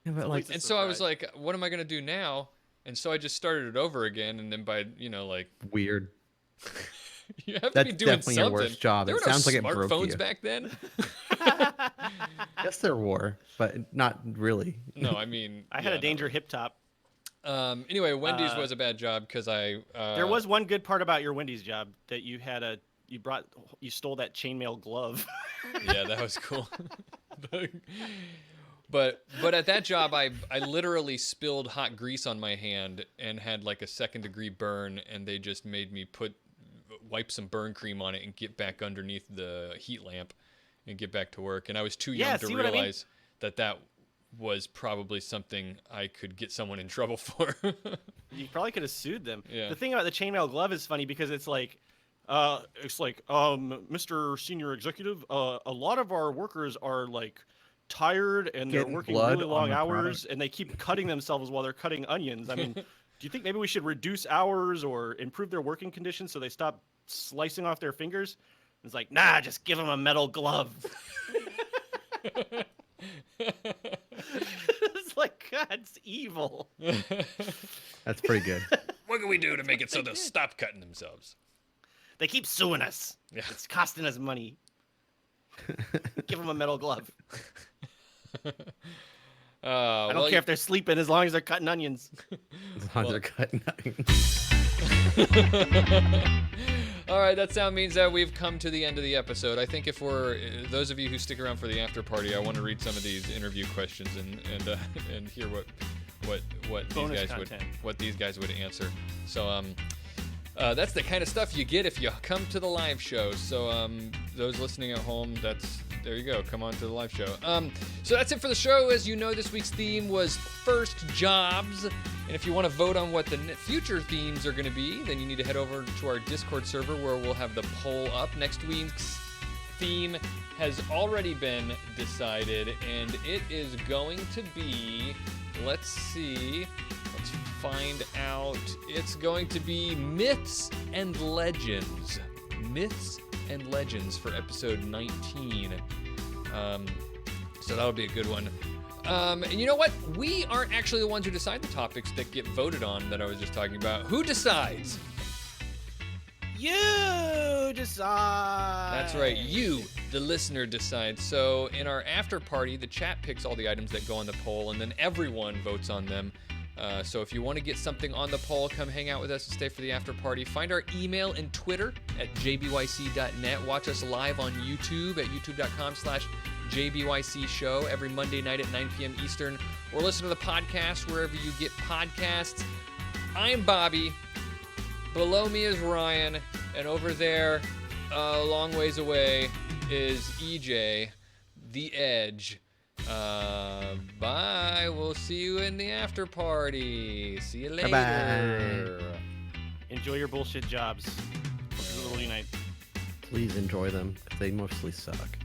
but like, And so I was like, what am I going to do now? And so I just started it over again. And then by, weird. you have to That's be doing definitely something. your worst job. There It were no sounds like it broke smartphones you. back then. Yes, there were, but not really. No, I mean, I had a Danger hip top. Anyway, Wendy's was a bad job because There was one good part about your Wendy's job that you stole that chainmail glove. Yeah, that was cool. But at that job, I literally spilled hot grease on my hand and had like a 2nd-degree burn, and they just made me wipe some burn cream on it and get back underneath the heat lamp and get back to work. And I was too young to realize that was probably something I could get someone in trouble for. You probably could have sued them. Yeah. The thing about the chainmail glove is funny because it's like, Mr. Senior Executive, a lot of our workers are like tired and they're working really long hours and they keep cutting themselves while they're cutting onions. I mean, do you think maybe we should reduce hours or improve their working conditions so they stop slicing off their fingers? It's like, nah, just give them a metal glove. It's like, God, it's evil. That's pretty good. What can we do to make it so they'll stop cutting themselves? They keep suing us. Yeah. It's costing us money. Give them a metal glove. I don't care if they're sleeping as long as they're cutting onions. As long as they're cutting onions. All right, that sound means that we've come to the end of the episode. I think if those of you who stick around for the after party, I want to read some of these interview questions and hear what these guys would answer. So that's the kind of stuff you get if you come to the live show. So those listening at home, there you go. Come on to the live show. So that's it for the show. As you know, this week's theme was first jobs. And if you want to vote on what the future themes are going to be, then you need to head over to our Discord server where we'll have the poll up. Next week's theme has already been decided, and it is going to be, let's find out. It's going to be Myths and Legends. Myths and Legends for episode 19. So that'll be a good one. And you know what? We aren't actually the ones who decide the topics that get voted on that I was just talking about. Who decides? You decide. That's right. You, the listener, decides. So in our after party, the chat picks all the items that go on the poll, and then everyone votes on them. So if you want to get something on the poll, come hang out with us and stay for the after party. Find our email and Twitter at jbyc.net. Watch us live on YouTube at youtube.com/JBYC show every Monday night at 9 p.m. Eastern, or listen to the podcast wherever you get podcasts. I'm Bobby. Below me is Ryan, and over there, a long ways away, is EJ, the Edge. Bye. We'll see you in the after party. See you later. Bye-bye. Enjoy your bullshit jobs. Hope you will unite. Please enjoy them, because they mostly suck.